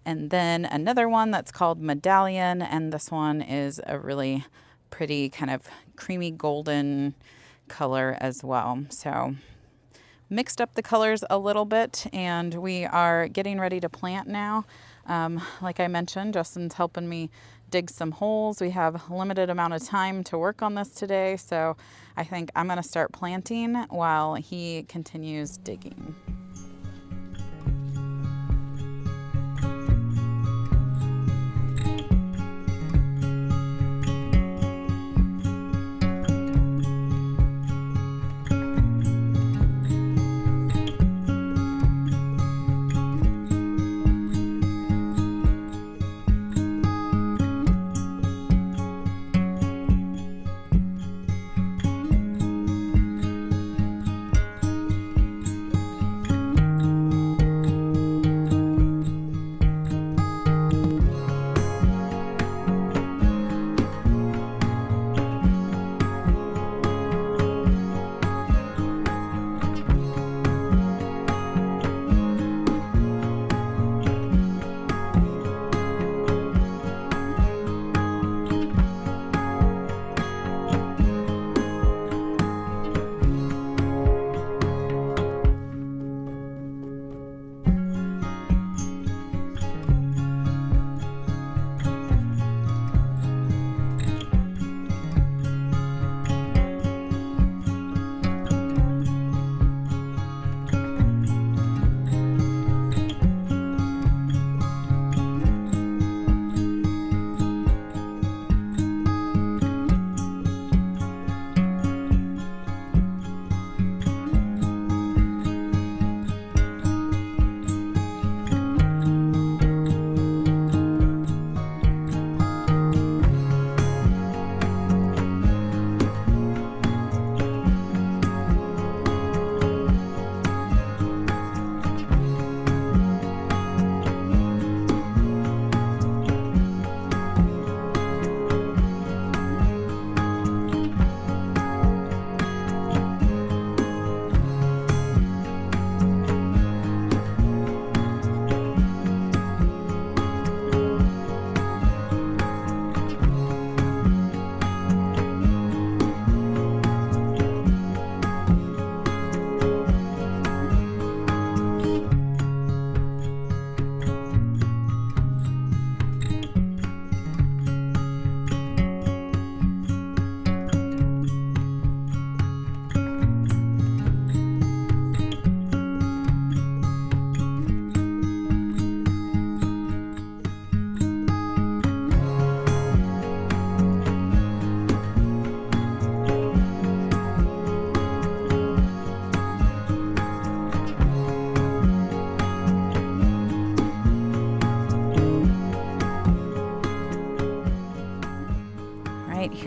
And then another one that's called Medallion, and this one is a really pretty kind of creamy golden color as well. So mixed up the colors a little bit, and we are getting ready to plant now. Like I mentioned, Justin's helping me dig some holes. We have a limited amount of time to work on this today, so I think I'm going to start planting while he continues digging.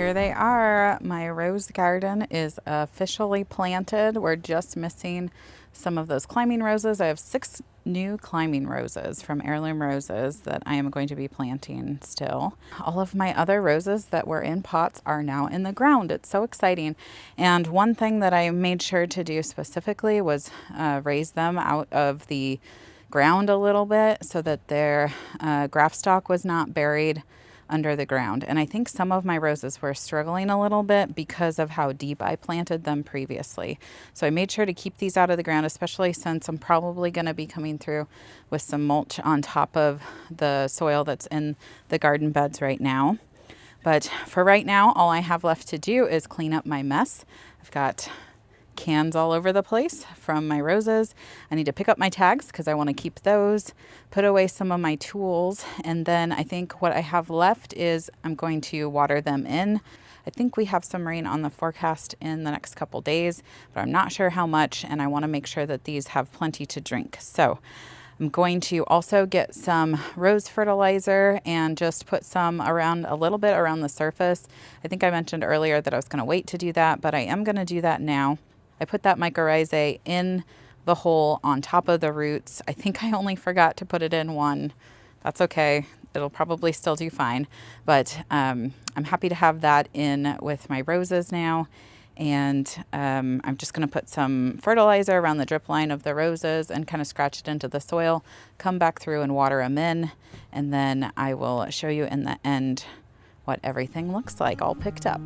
here they are. My rose garden is officially planted. We're just missing some of those climbing roses. I have 6 new climbing roses from Heirloom Roses that I am going to be planting still. All of my other roses that were in pots are now in the ground. It's so exciting. And one thing that I made sure to do specifically was raise them out of the ground a little bit so that their graft stalk was not buried under the ground. And I think some of my roses were struggling a little bit because of how deep I planted them previously. So I made sure to keep these out of the ground, especially since I'm probably going to be coming through with some mulch on top of the soil that's in the garden beds right now. But for right now, all I have left to do is clean up my mess. I've got cans all over the place from my roses. I need to pick up my tags because I want to keep those, put away some of my tools, and then I think what I have left is I'm going to water them in. I think we have some rain on the forecast in the next couple days, but I'm not sure how much, and I want to make sure that these have plenty to drink. So I'm going to also get some rose fertilizer and just put some around, a little bit around the surface. I think I mentioned earlier that I was going to wait to do that, but I am going to do that now. I put that mycorrhizae in the hole on top of the roots. I think I only forgot to put it in one. That's okay. It'll probably still do fine. But I'm happy to have that in with my roses now. And I'm just going to put some fertilizer around the drip line of the roses and kind of scratch it into the soil, come back through and water them in. And then I will show you in the end what everything looks like all picked up.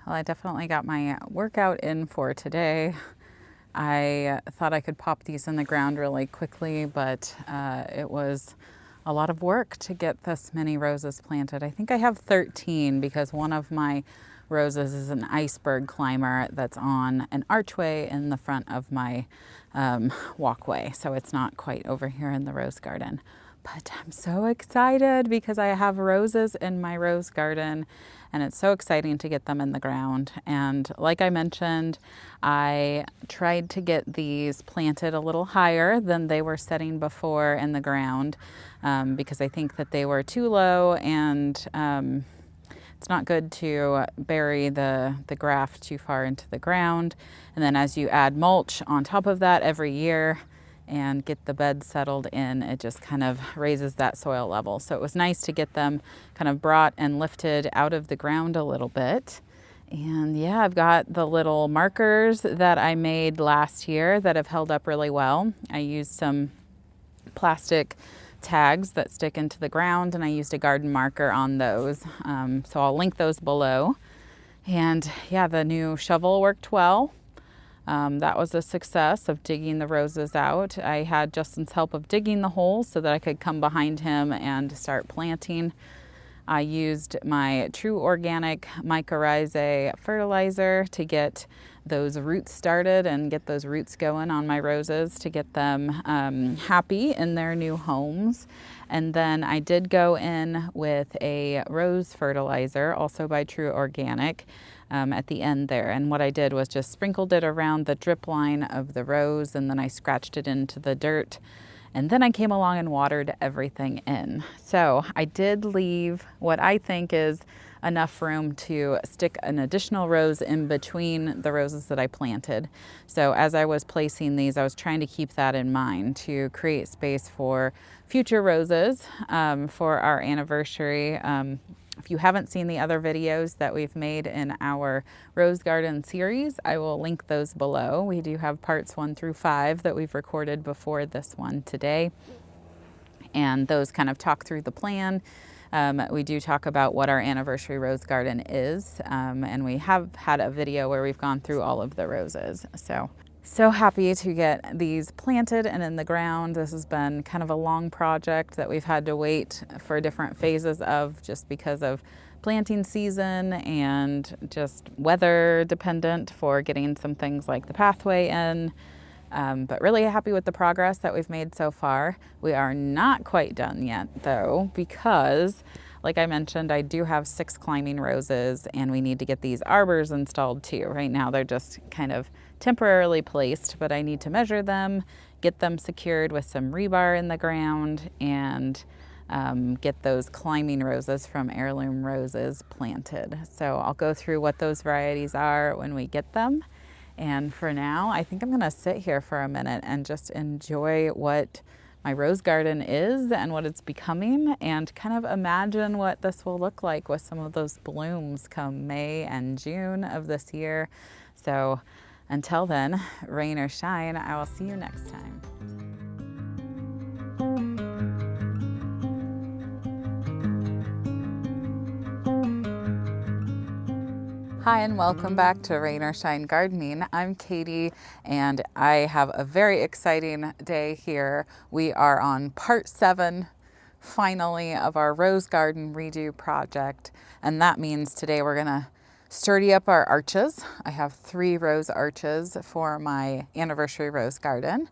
Well, I definitely got my workout in for today. I thought I could pop these in the ground really quickly, but it was a lot of work to get this many roses planted. I think I have 13 because one of my roses is an iceberg climber that's on an archway in the front of my walkway. So it's not quite over here in the rose garden. But I'm so excited because I have roses in my rose garden and it's so exciting to get them in the ground. And like I mentioned, I tried to get these planted a little higher than they were setting before in the ground because I think that they were too low, and it's not good to bury the graft too far into the ground. And then as you add mulch on top of that every year and get the bed settled in, it just kind of raises that soil level. So it was nice to get them kind of brought and lifted out of the ground a little bit. And yeah, I've got the little markers that I made last year that have held up really well. I used some plastic tags that stick into the ground, and I used a garden marker on those. So I'll link those below. And yeah, the new shovel worked well. That was a success of digging the roses out. I had Justin's help of digging the holes so that I could come behind him and start planting. I used my True Organic mycorrhizae fertilizer to get those roots started and get those roots going on my roses to get them happy in their new homes. And then I did go in with a rose fertilizer, also by True Organic, at the end there. And what I did was just sprinkled it around the drip line of the rose, and then I scratched it into the dirt. And then I came along and watered everything in. So I did leave what I think is enough room to stick an additional rose in between the roses that I planted. So as I was placing these, I was trying to keep that in mind to create space for future roses for our anniversary. If you haven't seen the other videos that we've made in our Rose Garden series, I will link those below. We do have parts 1 through 5 that we've recorded before this one today. And those kind of talk through the plan. We do talk about what our anniversary rose garden is. And we have had a video where we've gone through all of the roses. So happy to get these planted and in the ground. This has been kind of a long project that we've had to wait for different phases of, just because of planting season and just weather dependent for getting some things like the pathway in. But really happy with the progress that we've made so far. We are not quite done yet though, because like I mentioned, I do have 6 climbing roses and we need to get these arbors installed too. Right now they're just kind of temporarily placed, but I need to measure them, get them secured with some rebar in the ground, and get those climbing roses from Heirloom Roses planted. So I'll go through what those varieties are when we get them. And for now, I think I'm gonna sit here for a minute and just enjoy what my rose garden is and what it's becoming, and kind of imagine what this will look like with some of those blooms come May and June of this year. So until then, rain or shine, I will see you next time. Hi, and welcome back to Rain or Shine Gardening. I'm Katie, and I have a very exciting day here. We are on part 7, finally, of our rose garden redo project. And that means today we're gonna sturdy up our arches. I have 3 rose arches for my anniversary rose garden.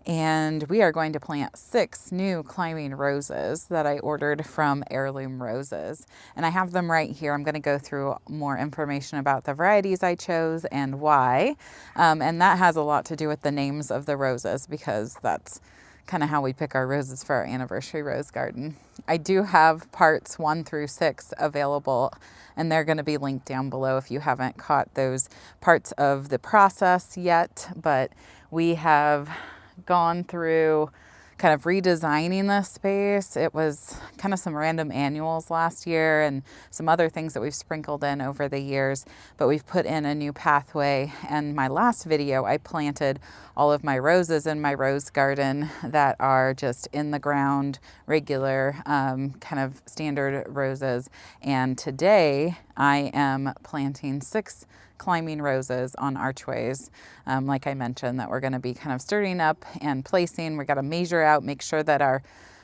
And we are going to plant 6 new climbing roses that I ordered from Heirloom Roses. And I have them right here. I'm going to go through more information about the varieties I chose and why. And that has a lot to do with the names of the roses, because that's kind of how we pick our roses for our anniversary rose garden. I do have parts 1 through 6 available, and they're going to be linked down below if you haven't caught those parts of the process yet. But we have gone through kind of redesigning this space. It was kind of some random annuals last year and some other things that we've sprinkled in over the years, but we've put in a new pathway. And my last video, I planted all of my roses in my rose garden that are just in the ground, regular, kind of standard roses. And today I am planting 6 climbing roses on archways, like I mentioned, that we're going to be kind of sturdying up and placing. We got to measure out, make sure that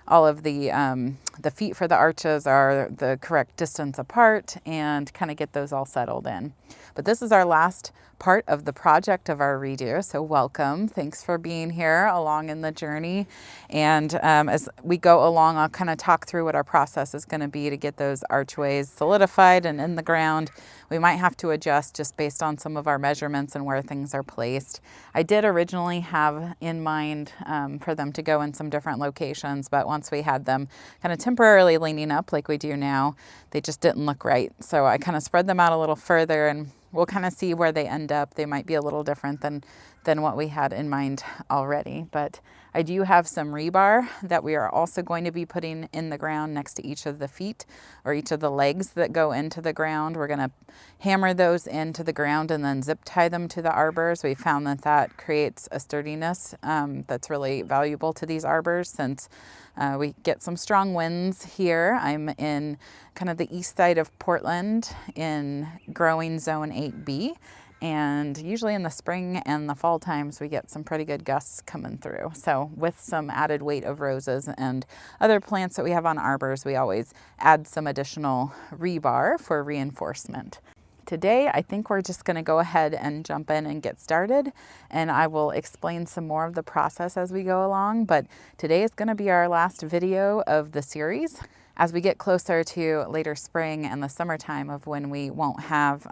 all of the feet for the arches are the correct distance apart, and kind of get those all settled in. But this is our last part of the project of our redo, so welcome. Thanks for being here along in the journey. And as we go along, I'll kind of talk through what our process is going to be to get those archways solidified and in the ground. We might have to adjust just based on some of our measurements and where things are placed. I did originally have in mind for them to go in some different locations, but once we had them kind of temporarily leaning up like we do now, they just didn't look right. So I kind of spread them out a little further, and we'll kind of see where they end up. They might be a little different than what we had in mind already. But I do have some rebar that we are also going to be putting in the ground next to each of the feet or each of the legs that go into the ground. We're going to hammer those into the ground and then zip tie them to the arbors. We found that that creates a sturdiness that's really valuable to these arbors, since we get some strong winds here. I'm in kind of the east side of Portland in growing zone 8B. And usually in the spring and the fall times, we get some pretty good gusts coming through. So with some added weight of roses and other plants that we have on arbors, we always add some additional rebar for reinforcement. Today, I think we're just going to go ahead and jump in and get started, and I will explain some more of the process as we go along, but today is going to be our last video of the series. As we get closer to later spring and the summertime of when we won't have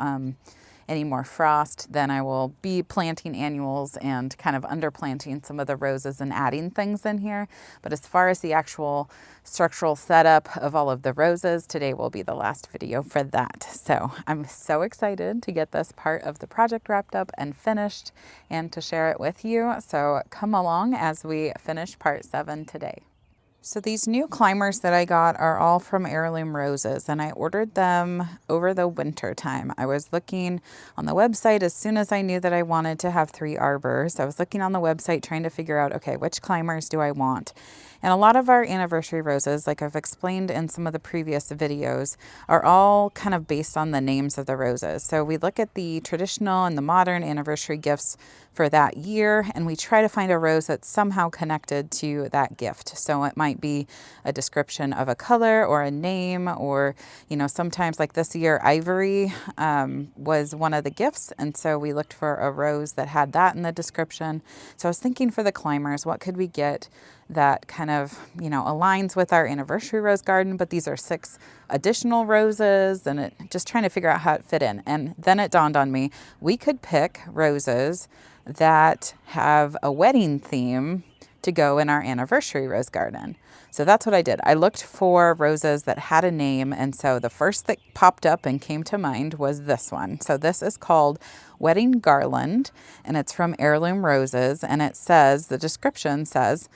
any more frost, then I will be planting annuals and kind of underplanting some of the roses and adding things in here. But as far as the actual structural setup of all of the roses, today will be the last video for that. So I'm so excited to get this part of the project wrapped up and finished and to share it with you. So come along as we finish part 7 today. So these new climbers that I got are all from Heirloom Roses, and I ordered them over the winter time. I was looking on the website as soon as I knew that I wanted to have 3 arbors. I was looking on the website trying to figure out, okay, which climbers do I want? And a lot of our anniversary roses, like I've explained in some of the previous videos, are all kind of based on the names of the roses. So we look at the traditional and the modern anniversary gifts for that year, and we try to find a rose that's somehow connected to that gift. So it might be a description of a color or a name, or, you know, sometimes like this year, ivory was one of the gifts. And so we looked for a rose that had that in the description. So I was thinking for the climbers, what could we get that kind of, you know, aligns with our anniversary rose garden, but these are 6 additional roses, and just trying to figure out how it fit in. And then it dawned on me, we could pick roses that have a wedding theme to go in our anniversary rose garden. So that's what I did. I looked for roses that had a name, and so the first that popped up and came to mind was this one. So this is called Wedding Garland, and it's from Heirloom Roses, and it says, the description says,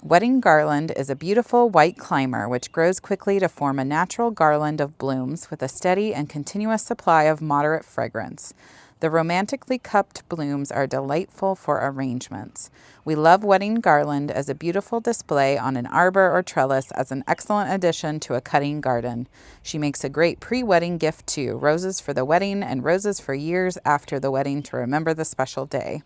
Wedding garland is a beautiful white climber which grows quickly to form a natural garland of blooms with a steady and continuous supply of moderate fragrance. The romantically cupped blooms are delightful for arrangements. We love wedding garland as a beautiful display on an arbor or trellis as an excellent addition to a cutting garden. She makes a great pre-wedding gift too, roses for the wedding and roses for years after the wedding to remember the special day.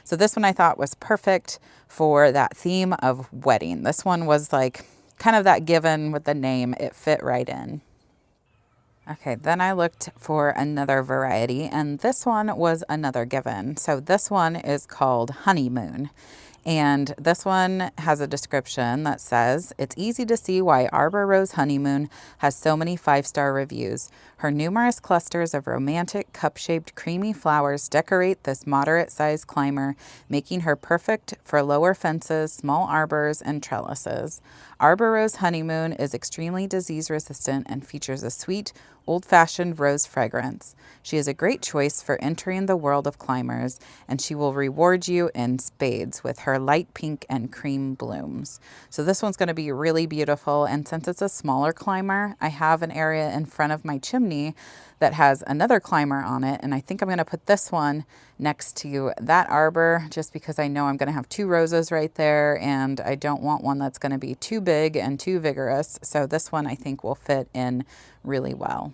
So this one I thought was perfect for that theme of wedding. This one was like kind of that given with the name, it fit right in. Okay, then I looked for another variety, and this one was another given. So this one is called Honeymoon. And this one has a description that says, it's easy to see why Arbor Rose Honeymoon has so many 5-star reviews. Her numerous clusters of romantic cup-shaped creamy flowers decorate this moderate-sized climber, making her perfect for lower fences, small arbors, and trellises. Arbor Rose Honeymoon is extremely disease-resistant and features a sweet, old-fashioned rose fragrance. She is a great choice for entering the world of climbers, and she will reward you in spades with her light pink and cream blooms. So this one's going to be really beautiful, and since it's a smaller climber, I have an area in front of my chimney that has another climber on it, and I think I'm going to put this one next to that arbor just because I know I'm going to have 2 roses right there, and I don't want one that's going to be too big and too vigorous. So this one I think will fit in really well.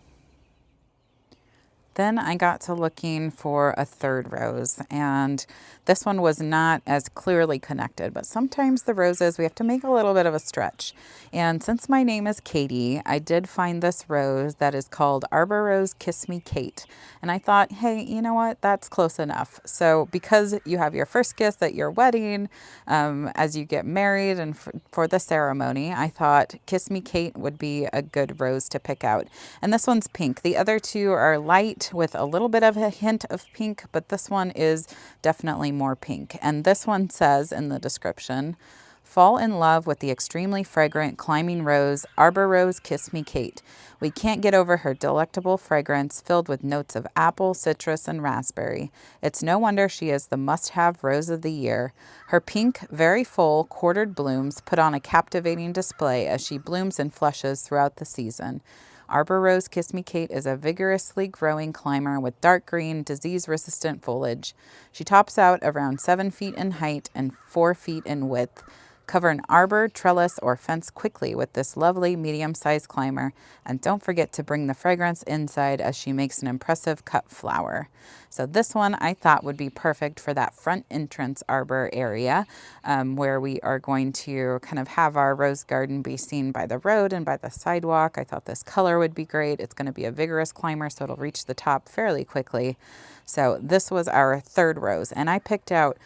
Then I got to looking for a third rose, and this one was not as clearly connected, but sometimes the roses, we have to make a little bit of a stretch. And since my name is Katie, I did find this rose that is called Arbor Rose Kiss Me Kate. And I thought, hey, you know what? That's close enough. So because you have your first kiss at your wedding, as you get married and for the ceremony, I thought Kiss Me Kate would be a good rose to pick out. And this one's pink. The other 2 are light with a little bit of a hint of pink, but this one is definitely more pink. And this one says in the description, fall in love with the extremely fragrant climbing rose, Arbor Rose Kiss Me Kate. We can't get over her delectable fragrance filled with notes of apple, citrus, and raspberry. It's no wonder she is the must-have rose of the year. Her pink, very full, quartered blooms put on a captivating display as she blooms and flushes throughout the season. Arbor Rose Kiss Me Kate is a vigorously growing climber with dark green, disease-resistant foliage. She tops out around 7 feet in height and 4 feet in width. Cover an arbor, trellis, or fence quickly with this lovely medium-sized climber, and don't forget to bring the fragrance inside as she makes an impressive cut flower. So this one I thought would be perfect for that front entrance arbor area, where we are going to kind of have our rose garden be seen by the road and by the sidewalk. I thought this color would be great. It's going to be a vigorous climber, so it'll reach the top fairly quickly. So this was our third rose, and I picked out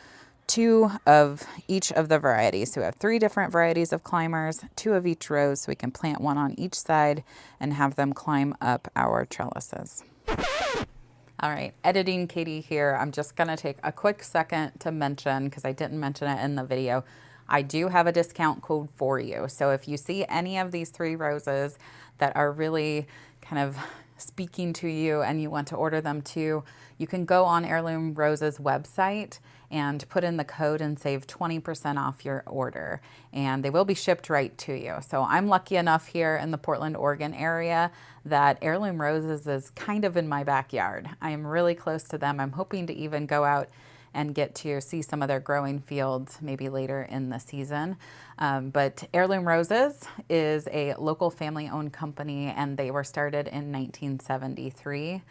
2 of each of the varieties. So we have 3 different varieties of climbers, 2 of each rose, so we can plant one on each side and have them climb up our trellises. All right, editing Katie here. I'm just gonna take a quick second to mention, because I didn't mention it in the video, I do have a discount code for you. So if you see any of these 3 roses that are really kind of speaking to you and you want to order them too, you can go on Heirloom Roses website and put in the code and save 20% off your order, and they will be shipped right to you. So I'm lucky enough here in the Portland, Oregon area that Heirloom Roses is kind of in my backyard. I am really close to them. I'm hoping to even go out and get to see some of their growing fields maybe later in the season. But Heirloom Roses is a local family-owned company, and they were started in 1973.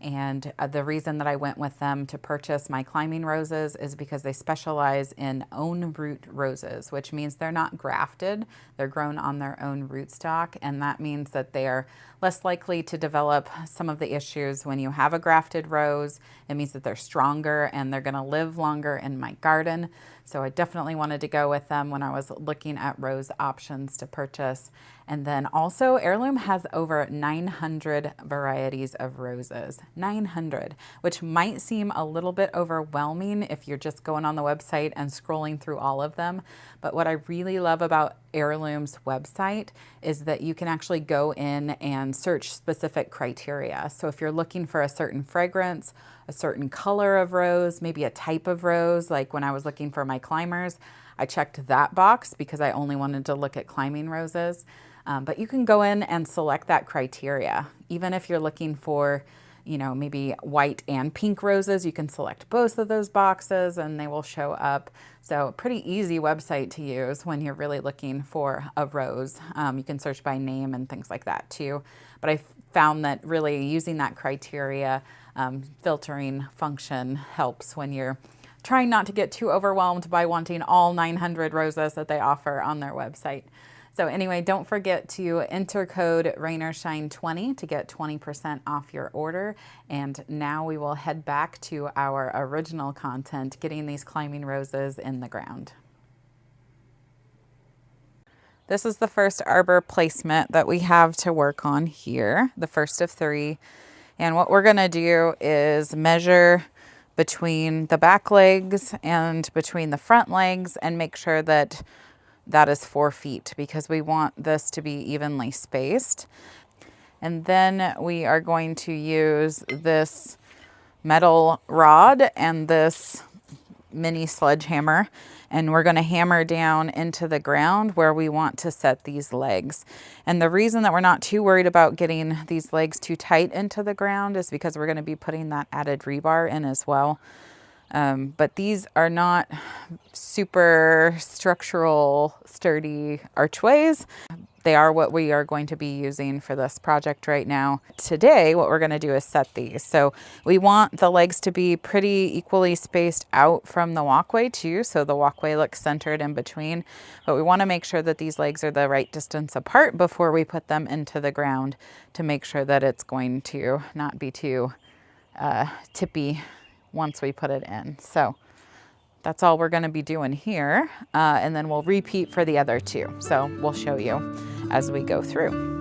And the reason that I went with them to purchase my climbing roses is because they specialize in own root roses, which means they're not grafted. They're grown on their own rootstock, and that means that they are less likely to develop some of the issues when you have a grafted rose. It means that they're stronger and they're gonna live longer in my garden. So I definitely wanted to go with them when I was looking at rose options to purchase. And then also Heirloom has over 900 varieties of roses, 900, which might seem a little bit overwhelming if you're just going on the website and scrolling through all of them. But what I really love about Heirloom's website is that you can actually go in and search specific criteria. So if you're looking for a certain fragrance, a certain color of rose, maybe a type of rose, like when I was looking for my climbers, I checked that box because I only wanted to look at climbing roses. But you can go in and select that criteria. Even if you're looking for, you know, maybe white and pink roses, you can select both of those boxes and they will show up. So pretty easy website to use when you're really looking for a rose. You can search by name and things like that too. But I found that really using that criteria filtering function helps when you're trying not to get too overwhelmed by wanting all 900 roses that they offer on their website. So anyway, don't forget to enter code RainerShine20 to get 20% off your order. And now we will head back to our original content, getting these climbing roses in the ground. This is the first arbor placement that we have to work on here, the first of 3. And what we're gonna do is measure between the back legs and between the front legs and make sure that that is 4 feet, because we want this to be evenly spaced. And then we are going to use this metal rod and this mini sledgehammer, and we're going to hammer down into the ground where we want to set these legs. And the reason that we're not too worried about getting these legs too tight into the ground is because we're going to be putting that added rebar in as well. But these are not super structural, sturdy archways. They are what we are going to be using for this project right now. Today, what we're going to do is set these. So we want the legs to be pretty equally spaced out from the walkway too, so the walkway looks centered in between. But we want to make sure that these legs are the right distance apart before we put them into the ground to make sure that it's going to not be too tippy once we put it in. So that's all we're going to be doing here. And then we'll repeat for the other 2. So we'll show you as we go through.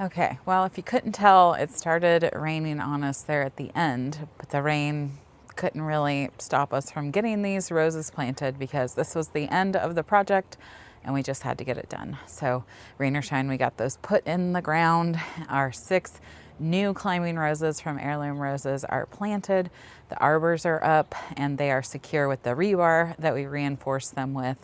Okay, well, if you couldn't tell, it started raining on us there at the end, but the rain couldn't really stop us from getting these roses planted because this was the end of the project and we just had to get it done. So, rain or shine, we got those put in the ground. Our 6 new climbing roses from Heirloom Roses are planted. The arbors are up and they are secure with the rebar that we reinforced them with.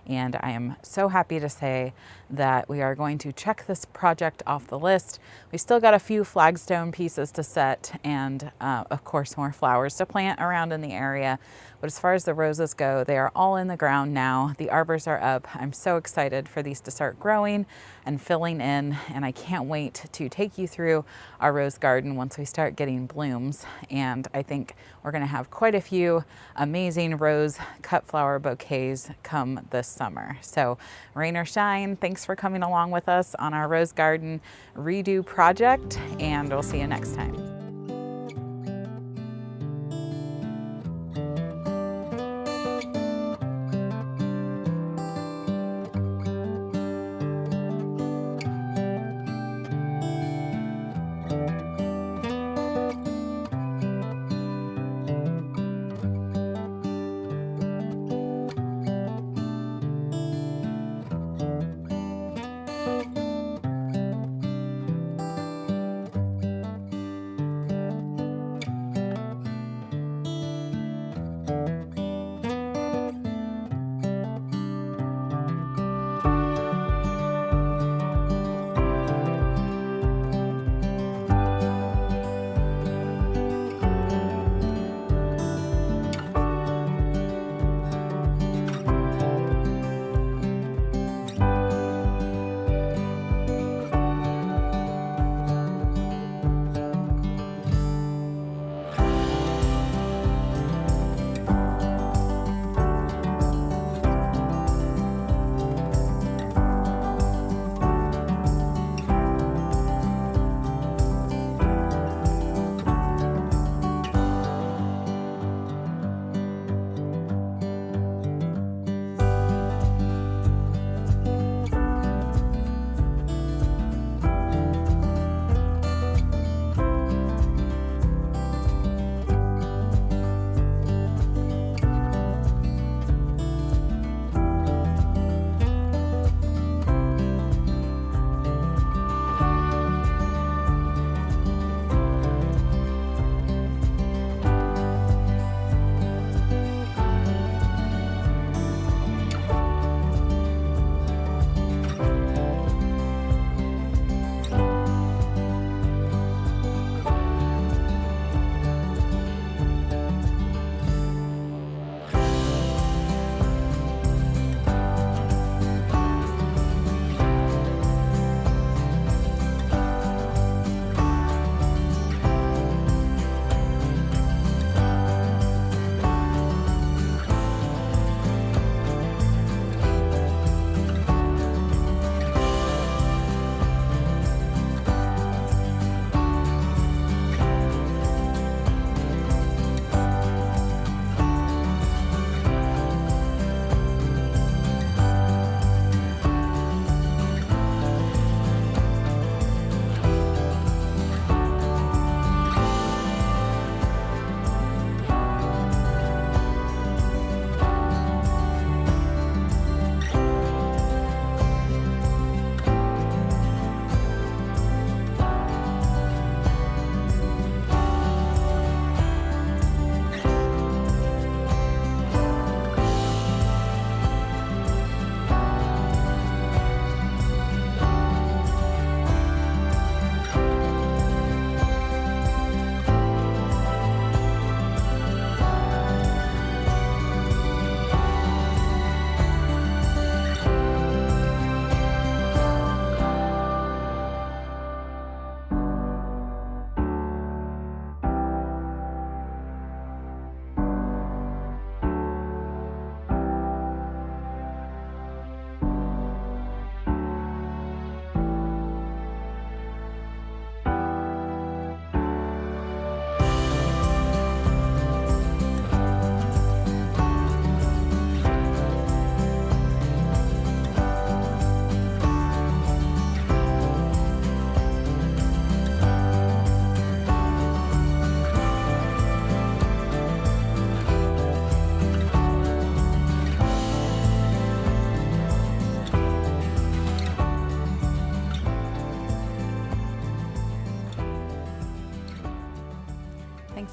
And I am so happy to say that we are going to check this project off the list. We still got a few flagstone pieces to set and of course more flowers to plant around in the area. But as far as the roses go, they are all in the ground now. The arbors are up. I'm so excited for these to start growing and filling in, and I can't wait to take you through our rose garden once we start getting blooms. And I think we're gonna have quite a few amazing rose cut flower bouquets come this summer. So rain or shine, thanks for coming along with us on our rose garden redo project, and we'll see you next time.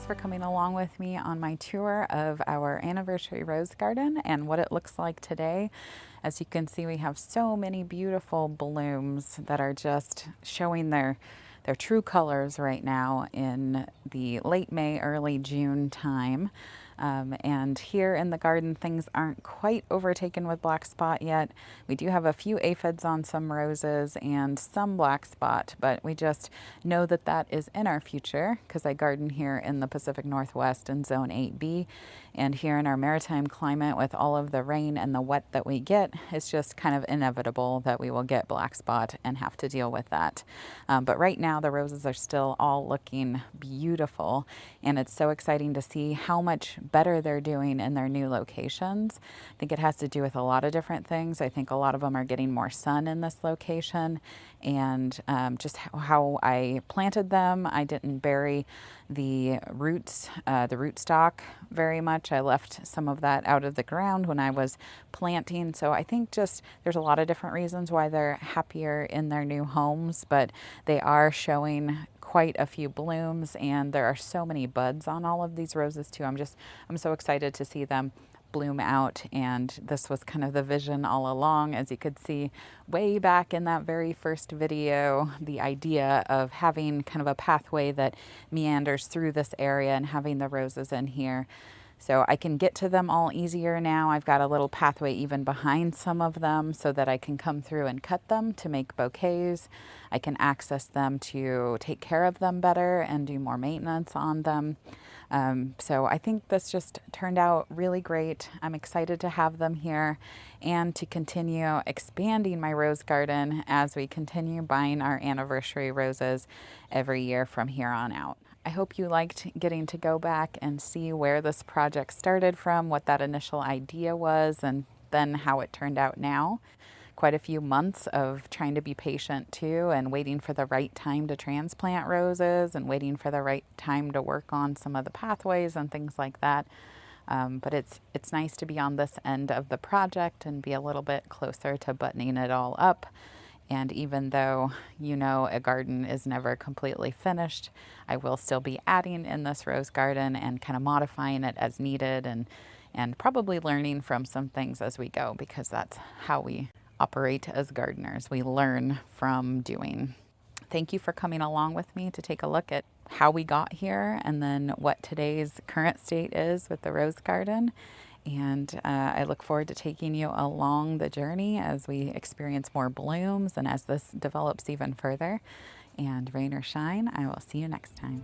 for coming along with me on my tour of our anniversary rose garden and what it looks like today. As you can see, we have so many beautiful blooms that are just showing their true colors right now in the late May, early June time. And here in the garden, things aren't quite overtaken with black spot yet. We do have a few aphids on some roses and some black spot, but we just know that that is in our future because I garden here in the Pacific Northwest in Zone 8B. And here in our maritime climate, with all of the rain and the wet that we get, it's just kind of inevitable that we will get black spot and have to deal with that. But right now, the roses are still all looking beautiful, and it's so exciting to see how much better they're doing in their new locations. I think it has to do with a lot of different things. I think a lot of them are getting more sun in this location, and just how I planted them. I didn't bury the roots, the rootstock very much. I left some of that out of the ground when I was planting. So I think just there's a lot of different reasons why they're happier in their new homes, but they are showing quite a few blooms, and there are so many buds on all of these roses too. I'm so excited to see them bloom out, and this was kind of the vision all along. As you could see way back in that very first video, the idea of having kind of a pathway that meanders through this area and having the roses in here. So I can get to them all easier now. I've got a little pathway even behind some of them so that I can come through and cut them to make bouquets. I can access them to take care of them better and do more maintenance on them. So I think this just turned out really great. I'm excited to have them here and to continue expanding my rose garden as we continue buying our anniversary roses every year from here on out. I hope you liked getting to go back and see where this project started from, what that initial idea was, and then how it turned out now. Quite a few months of trying to be patient too, and waiting for the right time to transplant roses and waiting for the right time to work on some of the pathways and things like that. But it's nice to be on this end of the project and be a little bit closer to buttoning it all up. And even though, you know, a garden is never completely finished, I will still be adding in this rose garden and kind of modifying it as needed, and probably learning from some things as we go, because that's how we operate as gardeners. We learn from doing. Thank you for coming along with me to take a look at how we got here and then what today's current state is with the rose garden. And I look forward to taking you along the journey as we experience more blooms and as this develops even further. And rain or shine, I will see you next time.